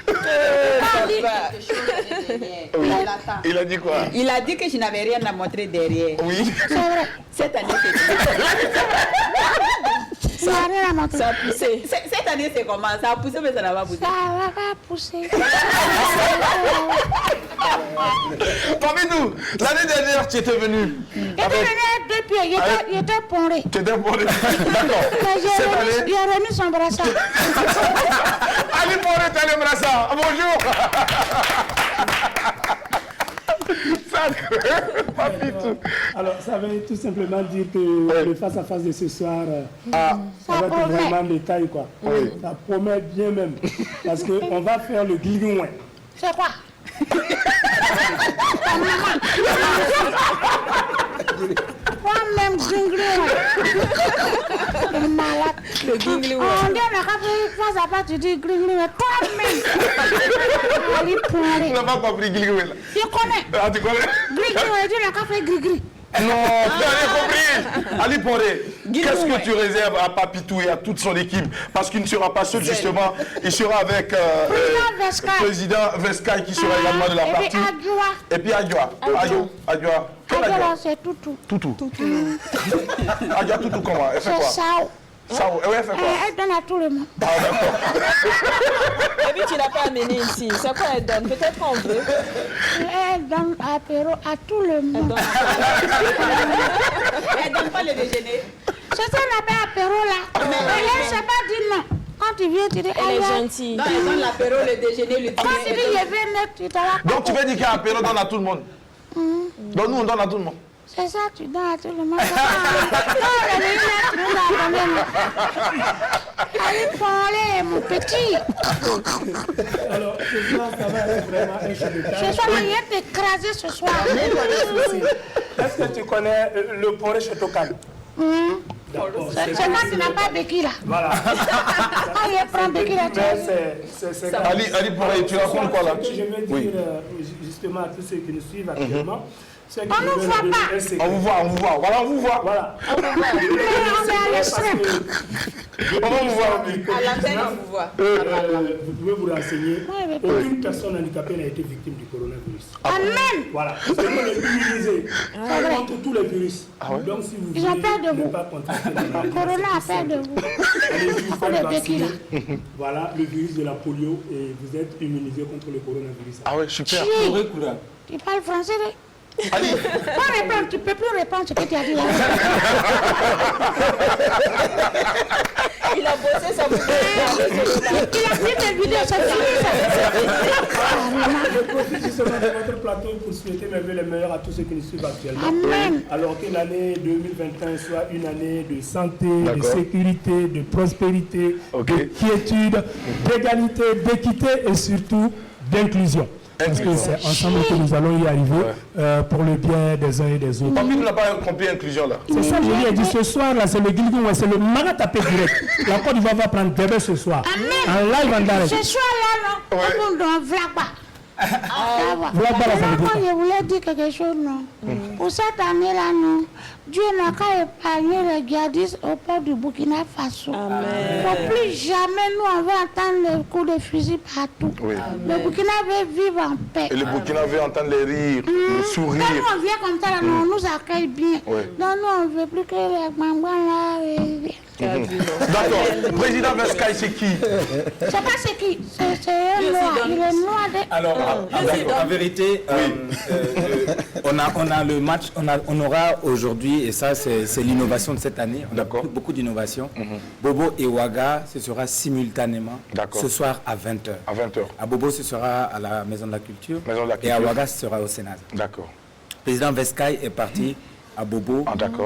Il a dit quoi? Il a dit que je n'avais rien à montrer derrière. Oui. C'est vrai. Cette année, Ça n'a rien à montrer. Ça a poussé. cette année, c'est comment? Ça a poussé, mais ça n'a pas poussé. Ça va pas pousser. Babidou, l'année dernière, tu étais venu. Il était venu avec 2 pieds, il était pondé. Tu étais bon. D'accord. Mais Cette année, il a remis son brassard. Ali Ponré, t'as le brassard. Bonjour. Alors, ça veut tout simplement dire que le face-à-face de ce soir, ça va être vraiment détail, quoi. Ça promet bien même. Parce qu'on va faire le gligouin. C'est quoi? Moi-même, gringlé. Malade. Le gringlé. On dit, on a fait face à face, tu dis gringlé. Toi-même. Ali Ponré. Tu n'as pas compris Gligoué là. Tu connais? Ah, tu connais? Gringlé, tu n'as pas fait gris-gris. Non, tu n'as rien compris. Ali Ponré, qu'est-ce que tu réserves à Papitou et à toute son équipe? Parce qu'il ne sera pas seul justement, il sera avec Vescaï. président Vescaï qui sera également de la Et partie. puis Adjoa. Et puis Adjoa. Adjoa. Quel Adjoa, Adjoa? c'est Toutou. Toutou. Adjoa Toutou comment? Elle fait C'est quoi? Sao. Ça, elle fait quoi? Elle donne à tout le monde. Ah d'accord. Et puis tu l'as pas amené ici. C'est quoi elle donne? Peut-être qu'on veut. Elle donne apéro à tout le monde. Elle donne pas le déjeuner. C'est ça, on appelle apéro là. Mais elle ne sait pas dire non. Quand tu viens, tu dis Elle est gentille. Non, elle donne l'apéro, le déjeuner, le Quand tu dis dîner. je vais mettre, tu t'en vas. Donc tu veux dire qu'un apéro donne à tout le monde? Donc nous on donne à tout le monde. C'est ça, tu donnes à tout le monde. Allez, parler, mon petit. Alors, ce soir, ça va être vraiment un show de taille. Ce soir, il vient t'écraser ce soir. Est-ce que tu connais le porridge Tokan? C'est quand tu n'as pas béquille là. Voilà. Quand il prend béquille là, c'est Ali Poré, tu racontes quoi là? Ce que je veux dire justement à tous ceux qui nous suivent actuellement, c'est que on ne voit pas. On vous voit. Voilà, on vous voit. Voilà. On est à l'extrême. On va vous voir. À l'antenne, on vous voit. Vous pouvez vous renseigner. Aucune personne handicapée n'a été victime du coronavirus. Amen. Voilà. Parce que nous, on est immunisés contre tous les virus. Donc, si vous Ils ont peur de voulez vous. ne pas contracter la Le corona a peur de vous. allez-y, vous faites les vacciner. béquilles, Voilà, le virus de la polio et vous êtes immunisé contre le coronavirus. Ah ouais, super. Tu parles français là? Ali. Pas répondre, tu ne peux plus répondre ce que tu as dit là. Il a bossé sa bouche. Il a pris tes vidéos, c'est fini ça. Je profite justement de votre plateau pour souhaiter mes vœux les meilleurs à tous ceux qui nous suivent actuellement. Amen. Alors que l'année 2021 soit une année de santé, de sécurité, de prospérité, de quiétude, d'égalité, d'équité et surtout d'inclusion. Parce que c'est ensemble que nous allons y arriver pour le bien des uns et des autres. Papi n'a pas compris inclusion là. C'est ça que je lui ai dit ce soir là, c'est le Guilgou, c'est le maratapé direct. La Côte d'Ivoire va prendre demain ce soir. En live en direct. Ce soir là, non, on doit Vlagba. Vlagba, je voulais dire quelque chose, non. Pour cette année là, non. Dieu n'a qu'à épargner les djihadistes au port du Burkina Faso. Pour plus jamais nous on va entendre les coups de fusil partout. Oui. Le Burkina veut vivre en paix. Et le Burkina veut entendre les rires, le sourire. Quand nous on vient comme ça, là, on nous accueille bien. Non, nous on ne veut plus que les mamans là. D'accord. Président Vescaille, c'est qui? Je sais pas c'est qui. C'est un noir. Il est noir. Alors, en vérité, on a le match, on aura aujourd'hui, et ça c'est l'innovation de cette année, on a beaucoup d'innovations. Bobo et Ouaga, ce sera simultanément ce soir à 20h. À 20h. À Bobo, ce sera à la Maison de la Culture. Et à Ouaga, ce sera au Sénat. D'accord. Président Vescaille est parti à Bobo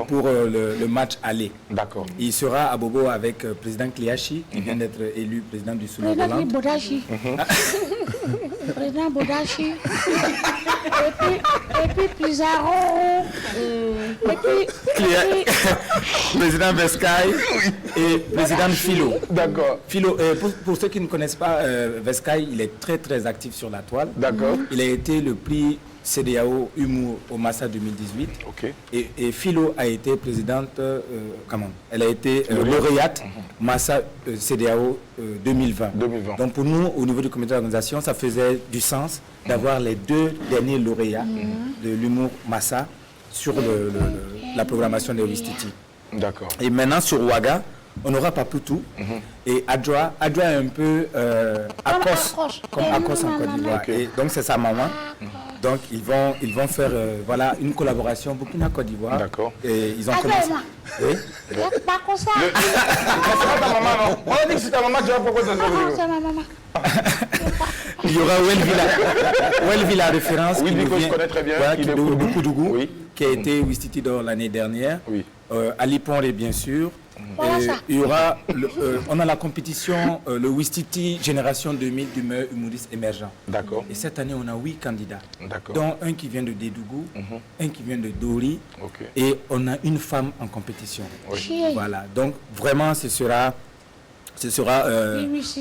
pour le match aller. D'accord. Il sera à Bobo avec président Kliachi, qui vient d'être élu président du Soudan. Président Bodachi. Président Bodachi. Et puis Pizarro. Et puis président Vescaille et président Philo. D'accord. Philo, pour ceux qui ne connaissent pas Vescaille, il est très très actif sur la toile. D'accord. Il a été le prix CEDEAO Humour au Massa 2018. Ok. Et Philo a été présidente, elle a été lauréate Massa CEDEAO 2020. Donc pour nous, au niveau du comité d'organisation, ça faisait du sens d'avoir les deux derniers lauréats de l'humour Massa sur la programmation des Wistiti. D'accord. Et maintenant sur Ouaga, on aura Papoutou et Adjoa. Adjoa est un peu Akos, comme Akos en Côte d'Ivoire. Et donc c'est sa maman. Donc ils vont faire voilà une collaboration Burkina Côte d'Ivoire. D'accord. Et ils ont commencé. Oui. Pas comme ça. C'est pas ta maman, non? On a dit que c'est ta maman, tu vas pourquoi ça Non, c'est ma maman. Il y aura Welvila référence. Oui, qui que je connais très bien. Voilà, qui est de Koudougou, oui. qui a été Wistiti d'or l'année dernière. Oui. Ali Ponré, bien sûr. Il y aura, on a la compétition, le Wistiti Génération 2000 d'humeur humoriste émergent. D'accord. Et cette année, on a 8 candidats. D'accord. Dont un qui vient de Dédougou, un qui vient de Dori, et on a une femme en compétition. Oui. Voilà. Donc, vraiment, ce sera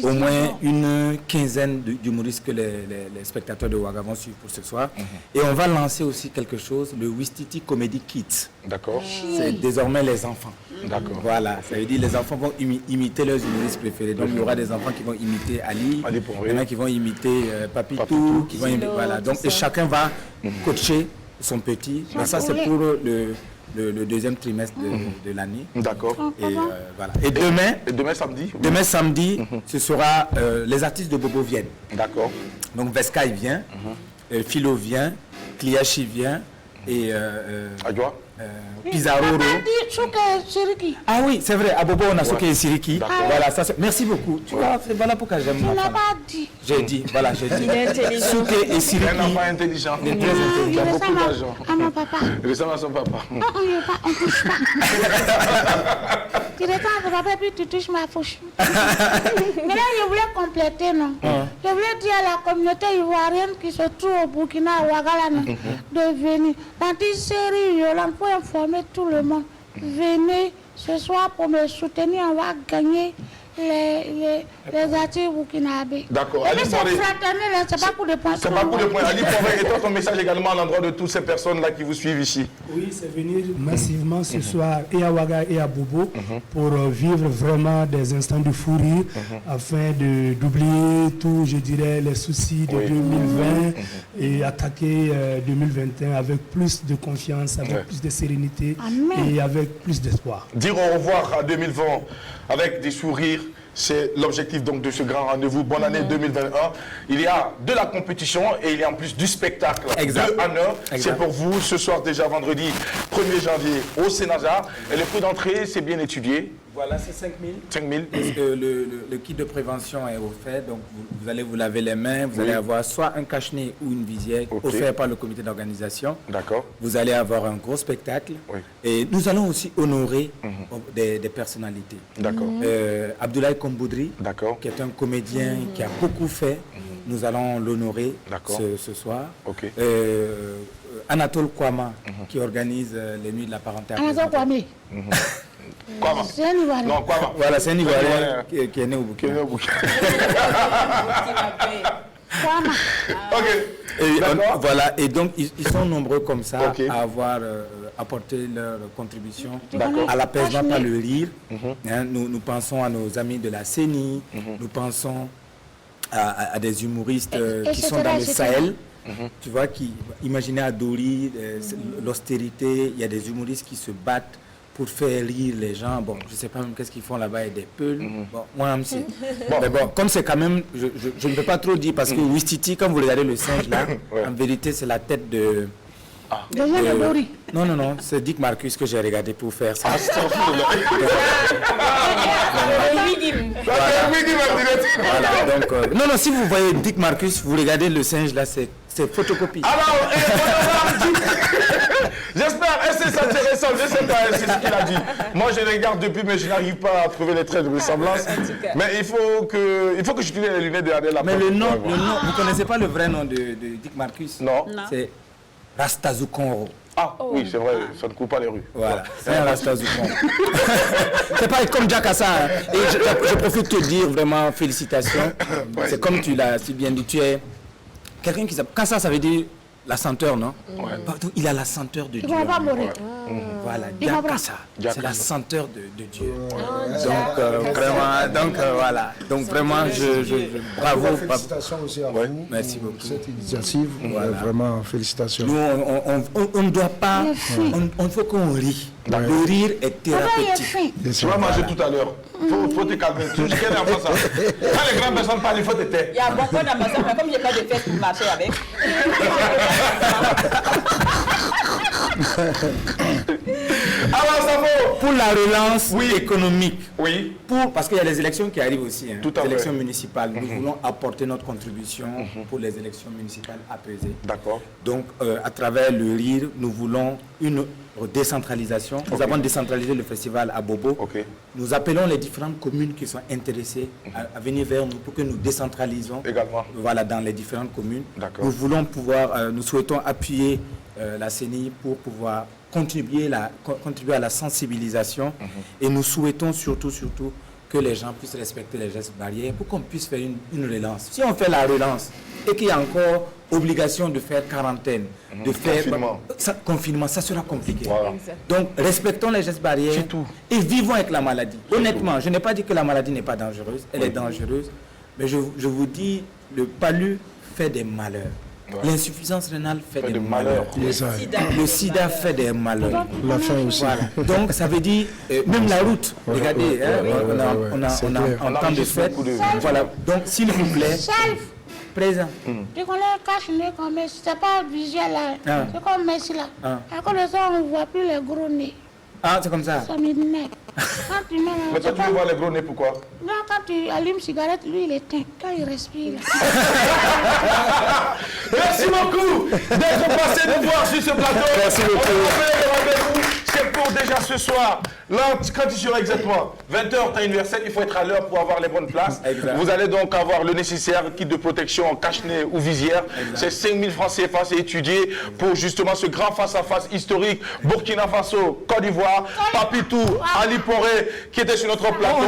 au moins une quinzaine d'humoristes que les spectateurs de Ouaga vont suivre pour ce soir. Et on va lancer aussi quelque chose, le Wistiti Comedy Kids. D'accord. C'est désormais les enfants. D'accord. Voilà, ça veut dire les enfants vont imiter leurs humoristes préférés. Donc il y aura des enfants qui vont imiter Ali, il y en a qui vont imiter Papitou, qui vont imiter, voilà. Donc et chacun va coacher son petit. Mais ça c'est pour le deuxième trimestre de l'année. D'accord. Et voilà. Et demain samedi. Demain samedi, ce sera les artistes de Bobo viennent. D'accord. Donc Vescaille vient, Philo vient, Kliachi vient et Adjoa. Pizarro. Ah oui, c'est vrai, à Bobo on a Soke et Siriki. Voilà, ça, merci beaucoup. Tu vois, voilà pourquoi j'aime ma femme. J'ai dit, voilà, j'ai dit. Il est intelligent. Soke et Siriki. Un enfant intelligent. Il est très intelligent. Il a beaucoup d'argent. À mon papa. Il ressemble à son papa. Non, on ne touche pas. Tu descends papa et puis tu touches ma fouche. Mais là, je voulais compléter, non? Je voulais dire à la communauté ivoirienne qui se trouve au Burkina, à Ouagala, de venir. Dans une série violente pour informer tout le monde. Venez ce soir pour me soutenir, on va gagner les artistes burkinabés. D'accord. Mais c'est fraternel, c'est pas pour des points. C'est pas pour des points. Ali Poiré, et toi, ton message également à l'endroit de toutes ces personnes-là qui vous suivent ici. Oui, c'est venir massivement ce soir et à Ouaga et à Bobo pour vivre vraiment des instants de fou rire afin d'oublier tout, je dirais, les soucis de 2020 et attaquer 2021 avec plus de confiance, avec plus de sérénité et avec plus d'espoir. Dire au revoir à 2020 avec des sourires, c'est l'objectif donc de ce grand rendez-vous. Bonne année 2021. Il y a de la compétition et il y a en plus du spectacle. Exact. De Honneur. C'est pour vous ce soir déjà vendredi 1er janvier au Sénaza. Et le prix d'entrée, c'est bien étudié. Voilà, c'est 5 000. 5 000. Parce que le kit de prévention est offert, donc vous allez vous laver les mains, vous allez avoir soit un cache-nez ou une visière offert par le comité d'organisation. D'accord. Vous allez avoir un gros spectacle. Et nous allons aussi honorer des personnalités. D'accord. Abdoulaye Komboudri, qui est un comédien qui a beaucoup fait. Nous allons l'honorer ce soir. Anatole Kouama, qui organise les nuits de la parenté. Anatole Kouama. C'est un Ivoirien. Non, Kouama. Voilà, c'est un Ivoirien qui est né au Burkina. Voilà, et donc ils sont nombreux comme ça à avoir apporté leur contribution à l'apaisement par le rire. Nous pensons à nos amis de la CENI, nous pensons à des humoristes qui sont dans le Sahel. Tu vois, imaginez à Dori, l'austérité, il y a des humoristes qui se battent pour faire rire les gens. Bon, je ne sais pas même qu'est-ce qu'ils font là-bas, et des peuls. Bon, moi, c'est... Mais bon, comme c'est quand même... Je ne peux pas trop dire, parce que Ouistiti, quand vous regardez le singe là, en vérité, c'est la tête de... Non, c'est Dick Marcus que j'ai regardé pour faire ça. Voilà, donc, non, si vous voyez Dick Marcus, vous regardez le singe là, c'est photocopie. Alors, j'espère, c'est intéressant, je sais pas, c'est ce qu'il a dit. Moi, je regarde depuis, mais je n'arrive pas à trouver les traits de ressemblance. Mais il faut que j'utilise les lunettes derrière la porte. Mais le nom, vous connaissez pas le vrai nom de Dick Marcus? Non. C'est Rastazoukonro. Ah oui, c'est vrai, ça ne coupe pas les rues. Voilà, c'est un Rastazoukonro. C'est pas comme Jack Assa. Hein. Et je profite de te dire vraiment félicitations. C'est comme tu l'as si bien dit, tu es quelqu'un qui s'appelle... Kassa, ça veut dire la senteur, non? Il a la senteur de Dieu. Il va pas mourir. Voilà, Diakassa, c'est la senteur de Dieu. Donc, vraiment, voilà. Donc, vraiment, bravo. Félicitations aussi à vous. Merci beaucoup. Cette initiative, vraiment, félicitations. Nous, on ne doit pas, on faut qu'on rit. Le rire est thérapeutique. Tu vas manger tout à l'heure. Faut te calmer. Tu sais qu'elle est en face. Quand les grandes personnes parlent, il faut te taire. Il y a beaucoup d'ambassadeurs, mais comme il n'y a pas de fesses pour marcher avec. Alors, ça vaut pour la relance économique. Oui. Parce qu'il y a les élections qui arrivent aussi. Tout à fait. Les élections municipales. Nous voulons apporter notre contribution pour les élections municipales apaisées. D'accord. Donc, à travers le rire, nous voulons une décentralisation. Nous avons décentralisé le festival à Bobo. Nous appelons les différentes communes qui sont intéressées à venir vers nous pour que nous décentralisons également. Voilà, dans les différentes communes. Nous voulons pouvoir, nous souhaitons appuyer la CENI pour pouvoir contribuer à la sensibilisation et nous souhaitons surtout que les gens puissent respecter les gestes barrières pour qu'on puisse faire une relance. Si on fait la relance et qu'il y a encore obligation de faire quarantaine, de faire confinement, ça sera compliqué. Voilà. Donc respectons les gestes barrières et vivons avec la maladie. Honnêtement, je n'ai pas dit que la maladie n'est pas dangereuse, elle est dangereuse, mais je vous dis, le palu fait des malheurs. L'insuffisance rénale fait des malheurs. Le sida fait des malheurs. La faim aussi. Voilà. Donc ça veut dire, même la route, regardez, on a temps de fête. Voilà. Donc s'il vous plaît, présent. Tu connais le cache-nez comme c'est pas visuel là. C'est comme Messi là. À cause de ça, on ne voit plus les gros nez. Ah, c'est comme ça. Ça m'énerve. Mais toi, tu veux voir les gros nez, pourquoi? Non, quand tu allumes une cigarette, lui, il éteint. Quand il respire. Merci beaucoup d'être passé nous voir sur ce plateau. Merci beaucoup. c'est pour déjà ce soir. Là, quand il sera exactement 20h, temps universel, il faut être à l'heure pour avoir les bonnes places. Exact. Vous allez donc avoir le nécessaire kit de protection, cache-nez ou visière. C'est 5 000 francs CFA, c'est étudié pour justement ce grand face-à-face historique. Burkina Faso, Côte d'Ivoire, Papitou, Ali Poré, qui était sur notre plateau.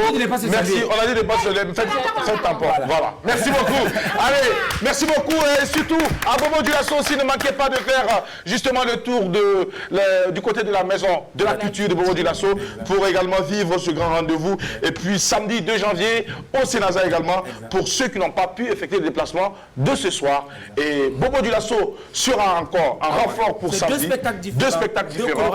Merci, on a dit de pas se lever. Faites tampon. Voilà. Merci beaucoup. Allez, merci beaucoup. Et surtout, à Bobo Dioulasso aussi, ne manquez pas de faire justement le tour du côté de la maison de la culture de Bobo Dioulasso pour également vivre ce grand rendez-vous. Et puis samedi 2 janvier au Sénaza également pour ceux qui n'ont pas pu effectuer le déplacement de ce soir. Et Bobo Dioulasso sera encore en renfort pour samedi. Deux spectacles différents.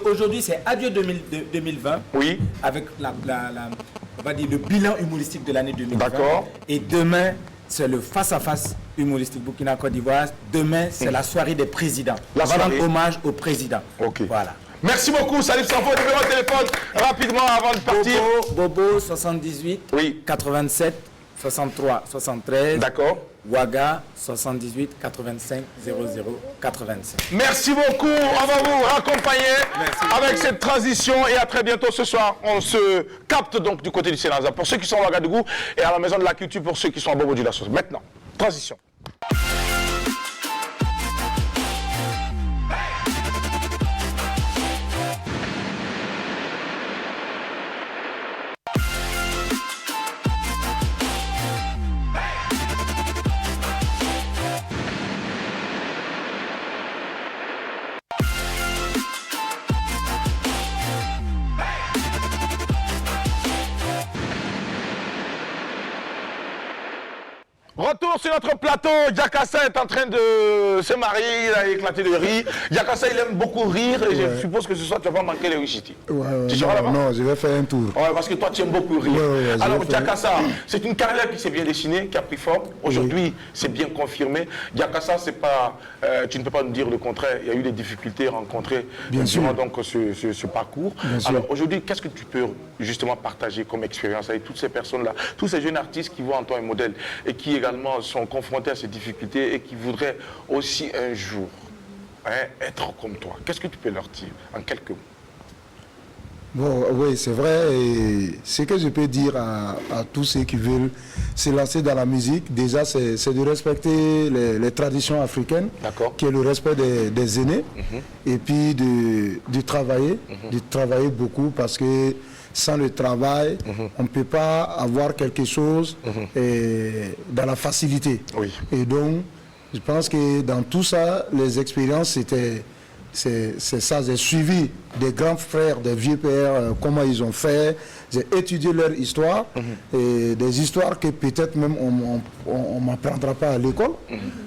Aujourd'hui, c'est Adieu 2020. Oui. Avec on va dire le bilan humoristique de l'année 2020. D'accord. Et demain, c'est le face-à-face humoristique Burkina-Côte d'Ivoire. Demain, c'est la soirée des présidents. On va rendre hommage aux présidents. Ok. Voilà. Merci beaucoup, Salif Sanfo, numéro de téléphone, rapidement avant de partir. Bobo 78, oui. 87, 63, 73. D'accord. Ouaga 78 85 00 85. Merci beaucoup, on va vous raccompagner avec cette transition et à très bientôt ce soir. On se capte donc du côté du Sénaza pour ceux qui sont à Ouagadougou et à la Maison de la Culture pour ceux qui sont à Bobo Dioulasso. Maintenant, transition. Retour sur notre plateau, Diakassa est en train de se marier, il a éclaté de rire. Diakassa, il aime beaucoup rire et je suppose que ce soir tu vas pas manquer les Richiti. Tu seras là-bas? Non, je vais faire un tour. Ouais, parce que toi tu aimes beaucoup rire. Alors Diakassa, c'est une carrière qui s'est bien dessinée, qui a pris forme. Aujourd'hui, c'est bien confirmé. Diakassa, c'est pas, tu ne peux pas nous dire le contraire. Il y a eu des difficultés rencontrées durant donc ce parcours. Alors aujourd'hui, qu'est-ce que tu peux justement partager comme expérience avec toutes ces personnes-là, tous ces jeunes artistes qui voient en toi un modèle et qui également sont confrontés à ces difficultés et qui voudraient aussi un jour être comme toi. Qu'est-ce que tu peux leur dire en quelques mots? Bon, oui, c'est vrai. Et ce que je peux dire à tous ceux qui veulent se lancer dans la musique, déjà, c'est de respecter les traditions africaines, qui est le respect des aînés, et puis de travailler beaucoup parce que sans le travail, on ne peut pas avoir quelque chose dans la facilité. Et donc, je pense que dans tout ça, les expériences, c'est ça. J'ai suivi des grands frères, des vieux pères, comment ils ont fait. J'ai étudié leur histoire, et des histoires que peut-être même on ne m'apprendra pas à l'école.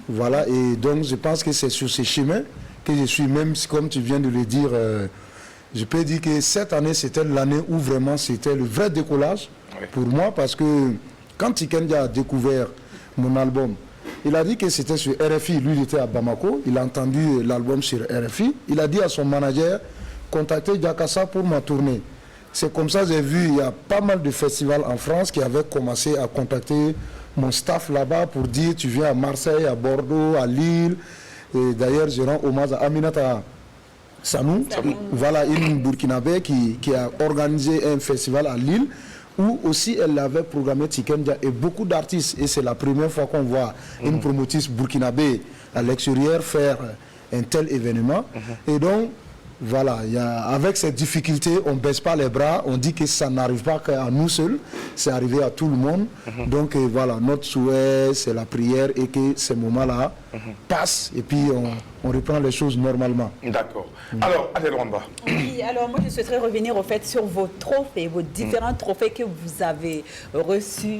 Voilà, et donc je pense que c'est sur ces chemins que je suis, même comme tu viens de le dire, je peux dire que cette année, c'était l'année où vraiment c'était le vrai décollage pour moi, parce que quand Tikenja a découvert mon album, il a dit que c'était sur RFI. Lui, il était à Bamako, il a entendu l'album sur RFI. Il a dit à son manager, contactez Diakassa pour ma tournée. C'est comme ça que j'ai vu, il y a pas mal de festivals en France qui avaient commencé à contacter mon staff là-bas pour dire, tu viens à Marseille, à Bordeaux, à Lille. Et d'ailleurs, je rends hommage à Aminata Sanou, voilà, une Burkinabé qui a organisé un festival à Lille où aussi elle avait programmé Tikenja et beaucoup d'artistes. Et c'est la première fois qu'on voit une promotrice burkinabé à l'extérieur faire un tel événement. Et donc, voilà, avec ces difficultés, on ne baisse pas les bras, on dit que ça n'arrive pas qu'à nous seuls, c'est arrivé à tout le monde. Donc voilà, notre souhait, c'est la prière et que ces moments-là passent et puis on reprend les choses normalement. D'accord. Alors, Adèle Rwanda. Oui, alors moi je souhaiterais revenir au fait sur vos trophées, vos différents trophées que vous avez reçus.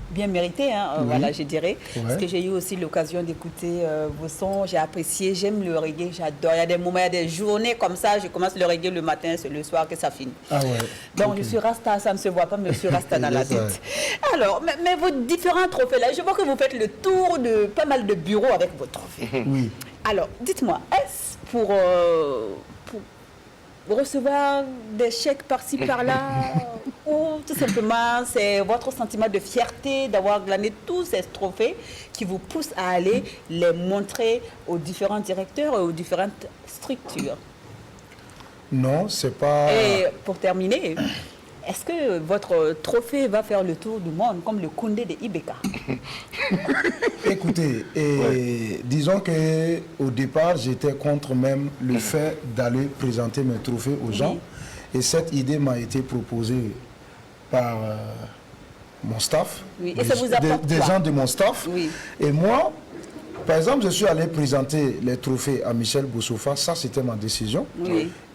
Bien mérité, hein, voilà, je dirais. Parce que j'ai eu aussi l'occasion d'écouter vos sons, j'ai apprécié, j'aime le reggae, j'adore. Il y a des moments, il y a des journées comme ça, je commence le reggae le matin, c'est le soir que ça finit. Donc je suis rasta, ça ne se voit pas, mais je suis rasta dans la tête. Alors, mais vos différents trophées là, je vois que vous faites le tour de pas mal de bureaux avec vos trophées. Oui. Alors, dites-moi, est-ce pour recevoir des chèques par-ci par-là ou tout simplement c'est votre sentiment de fierté d'avoir glané tous ces trophées qui vous pousse à aller les montrer aux différents directeurs et aux différentes structures? Non, c'est pas... Et pour terminer, est-ce que votre trophée va faire le tour du monde comme le Koundé de Ibeka? Écoutez, disons qu'au départ, j'étais contre même le fait d'aller présenter mes trophées aux gens. Et cette idée m'a été proposée par mon staff, et ça vous apporte des gens de mon staff. Et moi, par exemple, je suis allé présenter les trophées à Michel Boussoufa, ça c'était ma décision.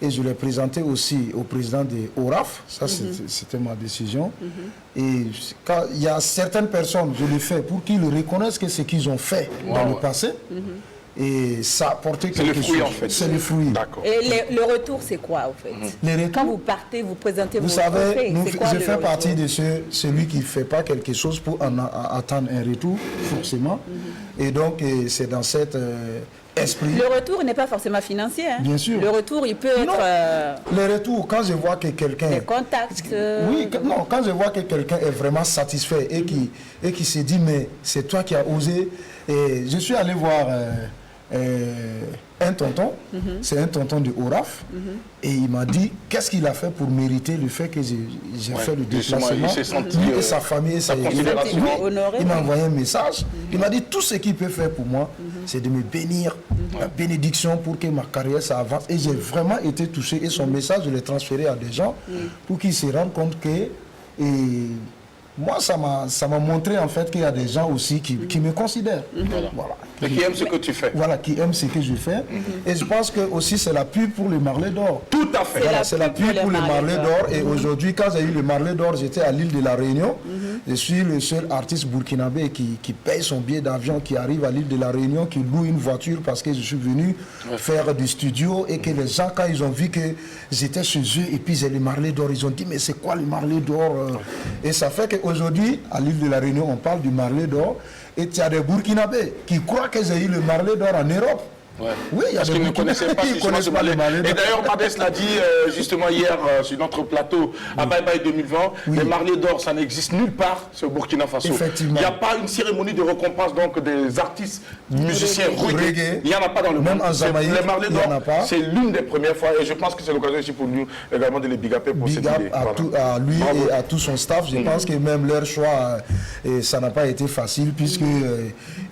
Et je l'ai présenté aussi au président de ORAF, ça c'était ma décision. Et quand il y a certaines personnes, je le fais pour qu'ils reconnaissent que ce qu'ils ont fait dans le passé. Et ça a apporté quelque chose. C'est le fruit en fait. C'est le fruit. D'accord. Et le retour, c'est quoi en fait? Quand vous partez, vous présentez vos trophées. Vous savez, je fais partie de celui qui ne fait pas quelque chose pour attendre un retour, forcément. Et donc, c'est dans cet esprit. Le retour n'est pas forcément financier. Hein? Bien sûr. Le retour, il peut être... Le retour, quand je vois que quelqu'un... Les contacts... Oui, non, quand je vois que quelqu'un est vraiment satisfait et qui se dit, mais c'est toi qui as osé. Et je suis allé voir... un tonton, c'est un tonton de ORAF, et il m'a dit qu'est-ce qu'il a fait pour mériter le fait que j'ai fait le déplacement, lui et sa famille, il m'a envoyé un message, il m'a dit tout ce qu'il peut faire pour moi, c'est de me bénir, la bénédiction pour que ma carrière ça avance, et j'ai vraiment été touché, et son message je l'ai transféré à des gens pour qu'ils se rendent compte que... moi, ça m'a montré en fait qu'il y a des gens aussi qui me considèrent. Voilà. Et qui aiment ce que tu fais. Voilà, qui aiment ce que je fais. Et je pense que aussi c'est la pub pour le Marley d'Or. Tout à fait. Voilà, c'est la pub pour le Marley d'Or. Et aujourd'hui, quand j'ai eu le Marley d'Or, j'étais à l'île de la Réunion. Je suis le seul artiste burkinabé qui paye son billet d'avion, qui arrive à l'île de la Réunion, qui loue une voiture parce que je suis venu faire du studio et que les gens, quand ils ont vu que j'étais chez eux et puis j'ai le Marley d'Or, ils ont dit mais c'est quoi le Marley d'Or? Et ça fait qu'aujourd'hui, à l'île de la Réunion, on parle du Marley d'Or. Et il y a des Burkinabés qui croient que j'ai eu le Marley d'Or en Europe. Oui, parce qu'ils ne connaissaient pas ce Marley. Et d'ailleurs, Badès l'a dit justement hier sur notre plateau à Bye Bye 2020, les Marley d'Or, ça n'existe nulle part sur Burkina Faso. Il n'y a pas une cérémonie de récompense donc, des artistes, musiciens reggae. Il n'y en a pas dans le monde. Même en Jamaïque, les Marley d'Or, c'est l'une des premières fois et je pense que c'est l'occasion aussi pour nous également de les big up pour cette idée. À lui et à tout son staff. Je pense que même leur choix, ça n'a pas été facile puisque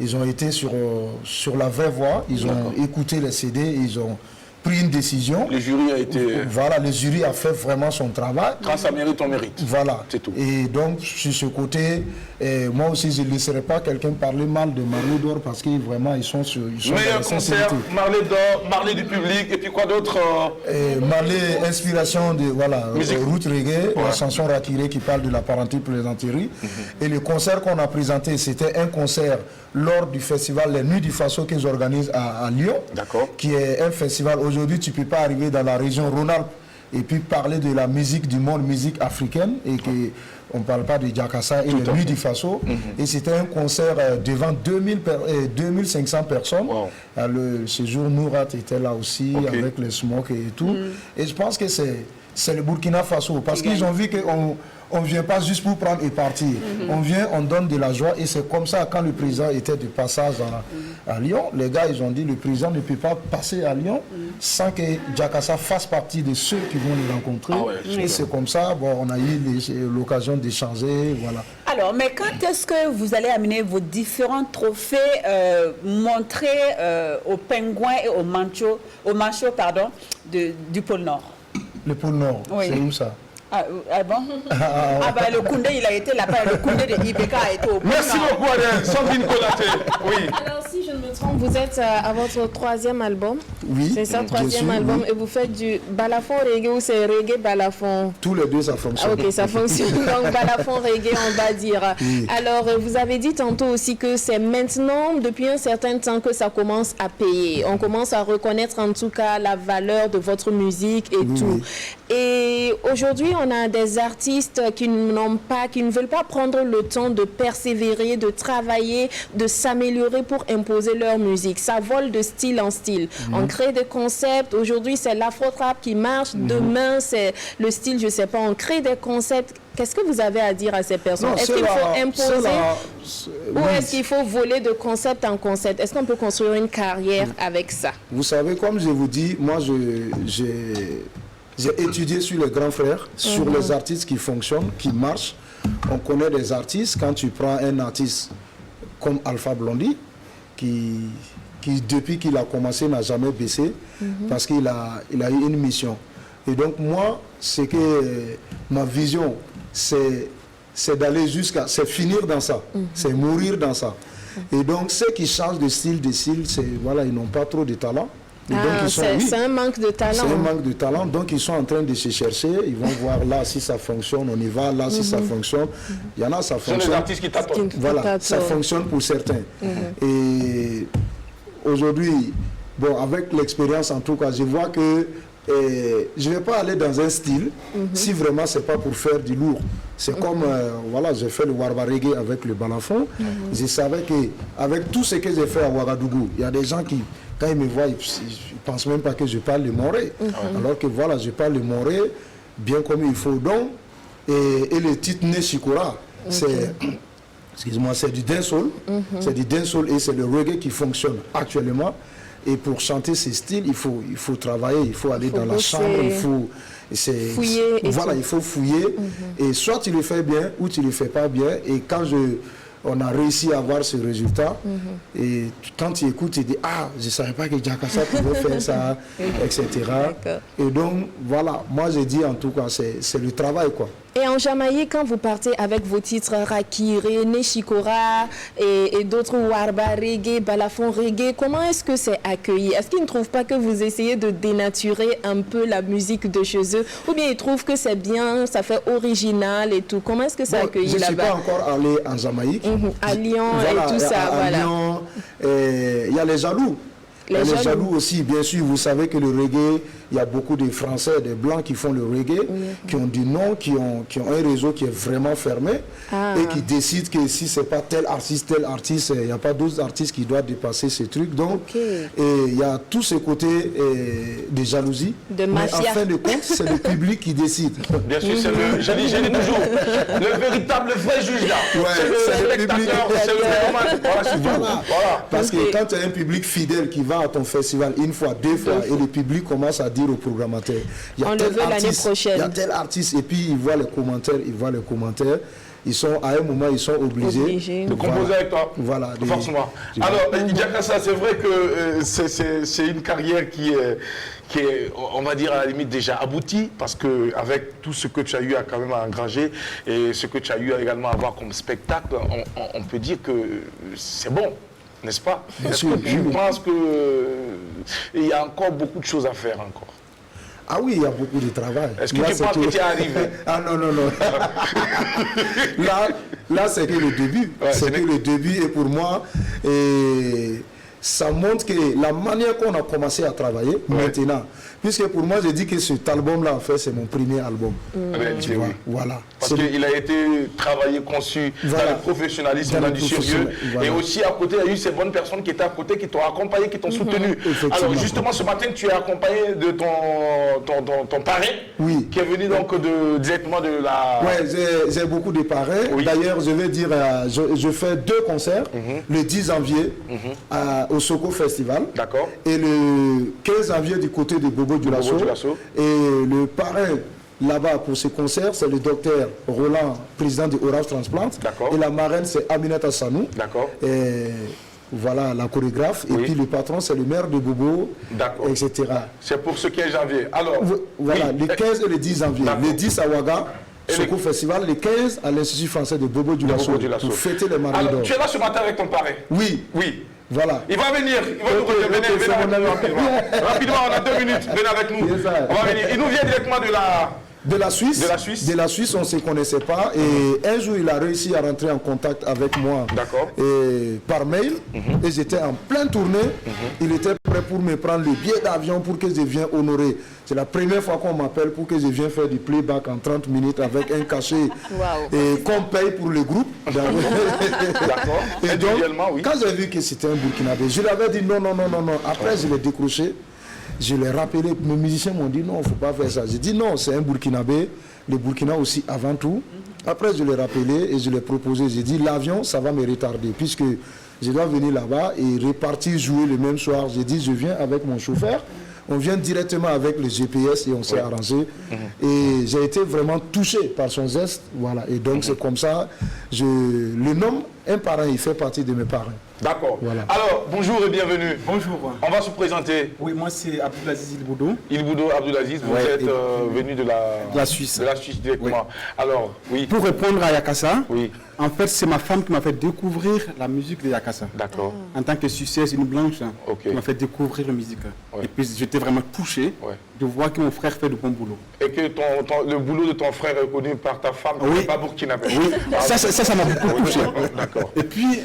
ils ont été sur la vraie voie. Ils ont écouté les CD, ils ont pris une décision. Le jury a été... Voilà, le jury a fait vraiment son travail. Quand ça mérite, on mérite. Voilà. C'est tout. Et donc, sur ce côté, moi aussi, je ne laisserai pas quelqu'un parler mal de Marley d'Or parce qu'ils vraiment, ils sont meilleur concert, Marley d'Or, Marley du public, et puis quoi d'autre Marley, inspiration de, route reggae, la chanson Rakiré qui parle de la parenté plaisanterie. Et le concert qu'on a présenté, c'était un concert lors du festival Les Nuits du Faso qu'ils organisent à Lyon, qui est un festival. Aujourd'hui, tu ne peux pas arriver dans la région Rhône-Alpes et puis parler de la musique du monde, musique africaine, et qu'on ne parle pas de Jakassa et Les Nuits du Faso. Et c'était un concert devant 2500 personnes. Le séjour Nourat était là aussi, avec les smokes et tout. Et je pense que c'est le Burkina Faso, parce qu'ils ont vu qu'on on ne vient pas juste pour prendre et partir. On vient, on donne de la joie. Et c'est comme ça, quand le président était de passage à Lyon, les gars, ils ont dit, le président ne peut pas passer à Lyon sans que Jakassa fasse partie de ceux qui vont le rencontrer. Et c'est comme ça, on a eu l'occasion d'échanger, voilà. Alors, mais quand est-ce que vous allez amener vos différents trophées montrés aux pingouins et aux manchots du pôle Nord? Le pôle Nord, c'est où ça? Bon le Koundé, il a été là-bas. Le Koundé de Ibeka a été au pôle Nord. Merci beaucoup, Adèle. Sandrine Konaté. Oui. Alors, si je ne me trompe, vous êtes à votre 3e album. Oui. C'est ça, 3e album. Et vous faites du balafon reggae ou c'est reggae balafon? Tous les deux, ça fonctionne. Ok, ça fonctionne. Donc, balafon reggae, on va dire. Oui. Alors, vous avez dit tantôt aussi que c'est maintenant, depuis un certain temps, que ça commence à payer. On commence à reconnaître en tout cas la valeur de votre musique et tout. Et aujourd'hui, on a des artistes qui ne veulent pas prendre le temps de persévérer, de travailler, de s'améliorer pour imposer leur musique. Ça vole de style en style. On crée des concepts. Aujourd'hui, c'est l'afro-trap qui marche. Demain, c'est le style, je ne sais pas. On crée des concepts. Qu'est-ce que vous avez à dire à ces personnes? Est-ce qu'il faut imposer ou est-ce qu'il faut voler de concept en concept? Est-ce qu'on peut construire une carrière avec ça? Vous savez, comme je vous dis, moi, J'ai étudié sur les grands frères, sur les artistes qui fonctionnent, qui marchent. On connaît des artistes, quand tu prends un artiste comme Alpha Blondy, qui depuis qu'il a commencé n'a jamais baissé, parce qu'il a eu une mission. Et donc moi, c'est que ma vision, c'est d'aller jusqu'à, c'est finir dans ça, c'est mourir dans ça. Et donc ceux qui changent de style, c'est, voilà, ils n'ont pas trop de talent. C'est un manque de talent. C'est un manque de talent, donc ils sont en train de se chercher, ils vont voir là si ça fonctionne, on y va, là si ça fonctionne. Il y en a, ça fonctionne. Ce sont les artistes qui tâtonnent. Voilà, ça fonctionne pour certains. Et aujourd'hui, bon, avec l'expérience en tout cas, je vois que je ne vais pas aller dans un style si vraiment c'est pas pour faire du lourd. C'est comme, voilà, j'ai fait le Warba Reggae avec le balafon. Je savais qu'avec tout ce que j'ai fait à Ouagadougou, il y a des gens qui, quand ils me voient, ils ne pensent même pas que je parle le moré. Alors que voilà, je parle le moré bien comme il faut. Donc, et le titre Neshikora, c'est... Excuse-moi, c'est du dancehall. C'est du dancehall et c'est le reggae qui fonctionne actuellement. Et pour chanter ces styles, il faut travailler, il faut aller dans la chambre, il faut fouiller. Voilà, il faut fouiller. Et soit tu le fais bien ou tu ne le fais pas bien. Et quand on a réussi à avoir ce résultat, et quand tu écoutes, tu dis, ah, je ne savais pas que Jakassa pouvait faire ça, etc. Et donc, voilà, moi j'ai dit en tout cas, c'est le travail, quoi. Et en Jamaïque, quand vous partez avec vos titres Rakire, Neshikora et d'autres Warba Reggae, Balafon Reggae, comment est-ce que c'est accueilli? Est-ce qu'ils ne trouvent pas que vous essayez de dénaturer un peu la musique de chez eux? Ou bien ils trouvent que c'est bien, ça fait original et tout? Comment est-ce que c'est accueilli là-bas? Je ne suis pas encore allé en Jamaïque. À Lyon voilà, et tout ça, à Lyon, il y a les jaloux. Les jaloux aussi, bien sûr, vous savez que le reggae, il y a beaucoup de Français, des Blancs qui font le reggae, qui ont du nom, qui ont un réseau qui est vraiment fermé et qui décident que si ce n'est pas tel artiste, il n'y a pas d'autres artistes qui doivent dépasser ces trucs. Donc, il y a tous ces côtés de jalousie. Mais en fin de compte, c'est le public qui décide. Bien sûr, c'est le, je dis toujours, le véritable vrai juge là. C'est le public. Voilà. Parce que quand tu as un public fidèle qui va à ton festival une fois, deux fois, et le public commence à dire au programmateur, il y a tel artiste, il y a tel artiste, et puis ils voient les commentaires, ils sont, à un moment, ils sont obligés de composer avec toi. Voilà. Forcément. Alors, Jakassa, c'est vrai que c'est une carrière qui est, on va dire, à la limite déjà aboutie, parce qu'avec tout ce que tu as eu à quand même à engranger, et ce que tu as eu également à avoir comme spectacle, on peut dire que c'est bon. N'est-ce pas? Est-ce que tu penses qu'il y a encore beaucoup de choses à faire encore? Ah oui, il y a beaucoup de travail. Est-ce que tu penses que tu es arrivé? Ah non. Là c'est que le début. Ouais, c'est que le début, et pour moi, ça montre que la manière qu'on a commencé à travailler maintenant, puisque pour moi, je dis que cet album-là, en fait, c'est mon premier album. Tu vois, voilà. Parce qu'il a été travaillé, conçu dans le professionnalisme, dans du sérieux. Et aussi, à côté, il y a eu ces bonnes personnes qui étaient à côté, qui t'ont accompagné, qui t'ont soutenu. Alors, justement, ce matin, tu es accompagné de ton parrain, qui est venu donc directement de la... Oui, j'ai beaucoup de parrains. D'ailleurs, je vais dire, je fais 2 concerts, le 10 janvier au Soko Festival. D'accord. Et le 15 janvier du côté de Bobo Dioulasso. Et le parrain là-bas pour ce concert, c'est le docteur Roland, président de Orange Transplant. Et la marraine, c'est Aminata Sanou. D'accord. Et voilà, la chorégraphe. Et puis le patron, c'est le maire de Bobo, etc. C'est pour ce 15 janvier. Alors, voilà, le 15 et le 10 janvier. Le 10 à Ouaga. Soko Festival, les 15 à l'Institut français de Bobo Dioulasso pour fêter les Marins d'Or. Alors, tu es là ce matin avec ton parrain? Oui. Voilà. Il va venir, il va nous rejoindre. Rapidement, on a 2 minutes. Venez avec nous. On va venir. Il nous vient directement de la Suisse. De la Suisse, on ne se connaissait pas. Et un jour, il a réussi à rentrer en contact avec moi par mail. Et j'étais en pleine tournée. Il était prêt pour me prendre le billet d'avion pour que je vienne honorer. C'est la première fois qu'on m'appelle pour que je vienne faire du playback en 30 minutes avec un cachet et qu'on paye pour le groupe. D'accord. Et donc, quand j'ai vu que c'était un Burkinabé, je lui avais dit non. Après, je l'ai décroché. Je l'ai rappelé, mes musiciens m'ont dit non, il ne faut pas faire ça. J'ai dit non, c'est un Burkinabé, le Burkina aussi avant tout. Après, je l'ai rappelé et je l'ai proposé. J'ai dit l'avion, ça va me retarder puisque je dois venir là-bas et repartir jouer le même soir. J'ai dit je viens avec mon chauffeur, On vient directement avec le GPS et on s'est arrangé. Et j'ai été vraiment touché par son geste. Voilà. Et donc c'est comme ça, je le nomme un parrain, il fait partie de mes parrains. D'accord. Voilà. Alors, bonjour et bienvenue. Bonjour. On va se présenter. Oui, moi c'est Abdulaziz Ilboudo. Ilboudo Abdulaziz, vous êtes venu de la Suisse. De la Suisse directement. Oui. Alors, oui. Pour répondre à Yakasa, oui. En fait c'est ma femme qui m'a fait découvrir la musique de Yakasa. D'accord. En tant que Suissesse, une blanche, qui m'a fait découvrir la musique. Et puis j'étais vraiment touché de voir que mon frère fait de bon boulot. Et que le boulot de ton frère est reconnu par ta femme, qui n'est pas burkinabé. Oui, ça m'a beaucoup touché. D'accord. Et puis,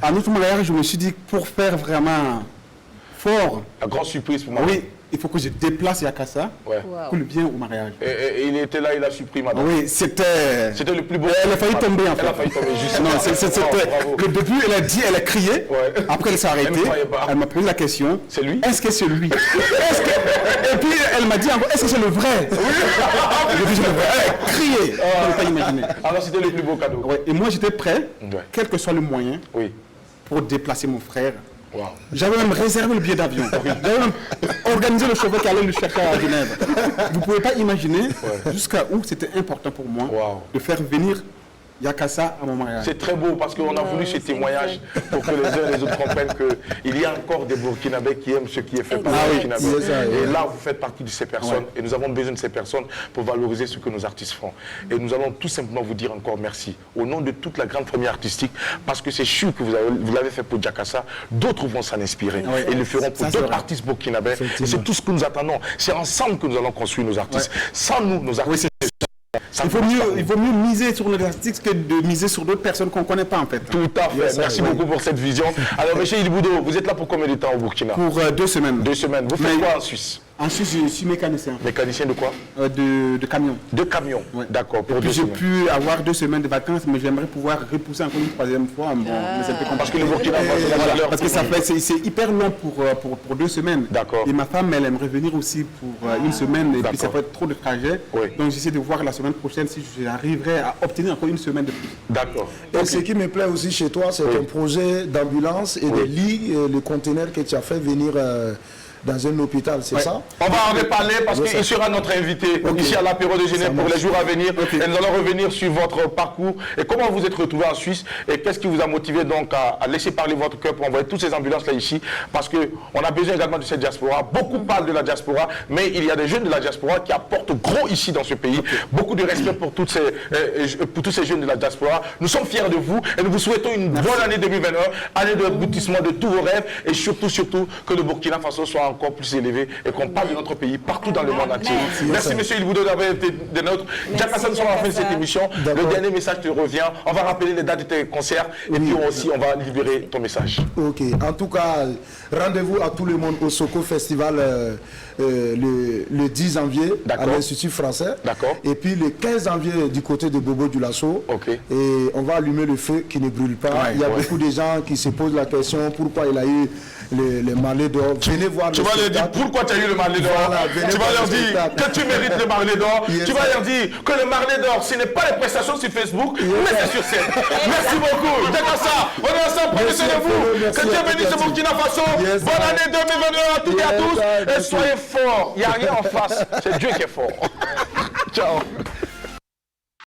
à notre mariage, je me suis dit, pour faire vraiment fort... La grande surprise pour moi. Oui, il faut que je déplace Yakasa pour le bien au mariage. Et il était là, il a surpris madame. Oui, c'était le plus beau. Elle a failli tomber en fait. Elle a failli tomber, justement. Non, c'était... Le début, elle a dit, elle a crié. Après, elle s'est arrêtée. Elle m'a posé la question. C'est lui? Est-ce que c'est lui? Et puis, elle m'a dit encore, est-ce que c'est le vrai? Et puis, c'est le vrai. Elle a crié. On ne peut pas imaginer. Alors, c'était le plus beau cadeau. Et moi, j'étais prêt, quel que soit le moyen, pour déplacer mon frère. Wow. J'avais même réservé le billet d'avion. J'avais même organisé le chauffeur qui allait le chercher à Genève. Vous ne pouvez pas imaginer jusqu'à où c'était important pour moi de faire venir Yakasa à mon mariage. C'est très beau parce qu'on a voulu ce témoignage pour que les uns et les autres comprennent qu'il y a encore des Burkinabés qui aiment ce qui est fait par les Burkinabés. Et là, vous faites partie de ces personnes et nous avons besoin de ces personnes pour valoriser ce que nos artistes font. Et nous allons tout simplement vous dire encore merci au nom de toute la grande famille artistique parce que c'est sûr que vous l'avez fait pour Yakasa, d'autres vont s'en inspirer et le feront pour d'autres artistes burkinabés. Et c'est tout ce que nous attendons. C'est ensemble que nous allons construire nos artistes. Sans nous, nos artistes... Il vaut mieux miser sur nos artistes que de miser sur d'autres personnes qu'on ne connaît pas en fait. Tout à fait. Merci beaucoup pour cette vision. Alors, M. Ilboudo, vous êtes là pour combien de temps au Burkina? Pour 2 semaines. 2 semaines. Vous faites quoi en Suisse? En Suisse, je suis mécanicien. Mécanicien de quoi? De camion. De camion, d'accord. Pour 2 semaines. J'ai pu avoir 2 semaines de vacances, mais j'aimerais pouvoir repousser encore une 3e fois. Bon, mais c'est un peu compliqué. Parce que le Burkina Faso, parce que ça fait, c'est hyper long pour 2 semaines. D'accord. Et ma femme, elle aimerait venir aussi pour 1 semaine, et puis ça peut être trop de trajet. Donc j'essaie de voir la semaine prochaine si j'arriverai à obtenir encore 1 semaine de plus. D'accord. Et ce qui me plaît aussi chez toi, c'est un projet d'ambulance et des lits, le conteneur que tu as fait venir dans un hôpital, c'est ça? On va en reparler parce qu'il sera notre invité ici à l'apéro de Genève pour les jours à venir. Et nous allons revenir sur votre parcours et comment vous êtes retrouvé en Suisse et qu'est-ce qui vous a motivé donc à laisser parler votre cœur pour envoyer toutes ces ambulances là ici parce qu'on a besoin également de cette diaspora. Beaucoup parlent de la diaspora, mais il y a des jeunes de la diaspora qui apportent gros ici dans ce pays. Beaucoup de respect pour tous ces jeunes de la diaspora. Nous sommes fiers de vous et nous vous souhaitons une bonne année 2021, année d'aboutissement de tous vos rêves et surtout que le Burkina Faso soit encore plus élevé et qu'on parle de notre pays partout dans le monde entier. Merci M. Ilboudo d'avoir été de notre. Yakasa, nous sommes à la fin de cette émission. Le dernier message te revient. On va rappeler les dates de tes concerts et puis aussi on va libérer ton message. Ok. En tout cas, rendez-vous à tout le monde au Soko Festival le 10 janvier à l'Institut français. D'accord. Et puis le 15 janvier du côté de Bobo du Lasso. Ok. Et on va allumer le feu qui ne brûle pas. Il y a beaucoup de gens qui se posent la question pourquoi il a eu le Marley d'or. Venez voir. Tu vas leur dire pourquoi tu as eu le Marley d'or. Tu vas leur dire que tu mérites le Marley d'or. Tu vas leur dire que le Marley d'or, ce n'est pas les prestations sur Facebook, mais c'est sur scène. Merci beaucoup. Yakasa, on est ensemble. Prenez soin de vous. Que Dieu bénisse ce Burkina Faso. Bonne année 2021 à toutes et à tous. Et soyez forts. Il n'y a rien en face. C'est Dieu qui est fort. Ciao.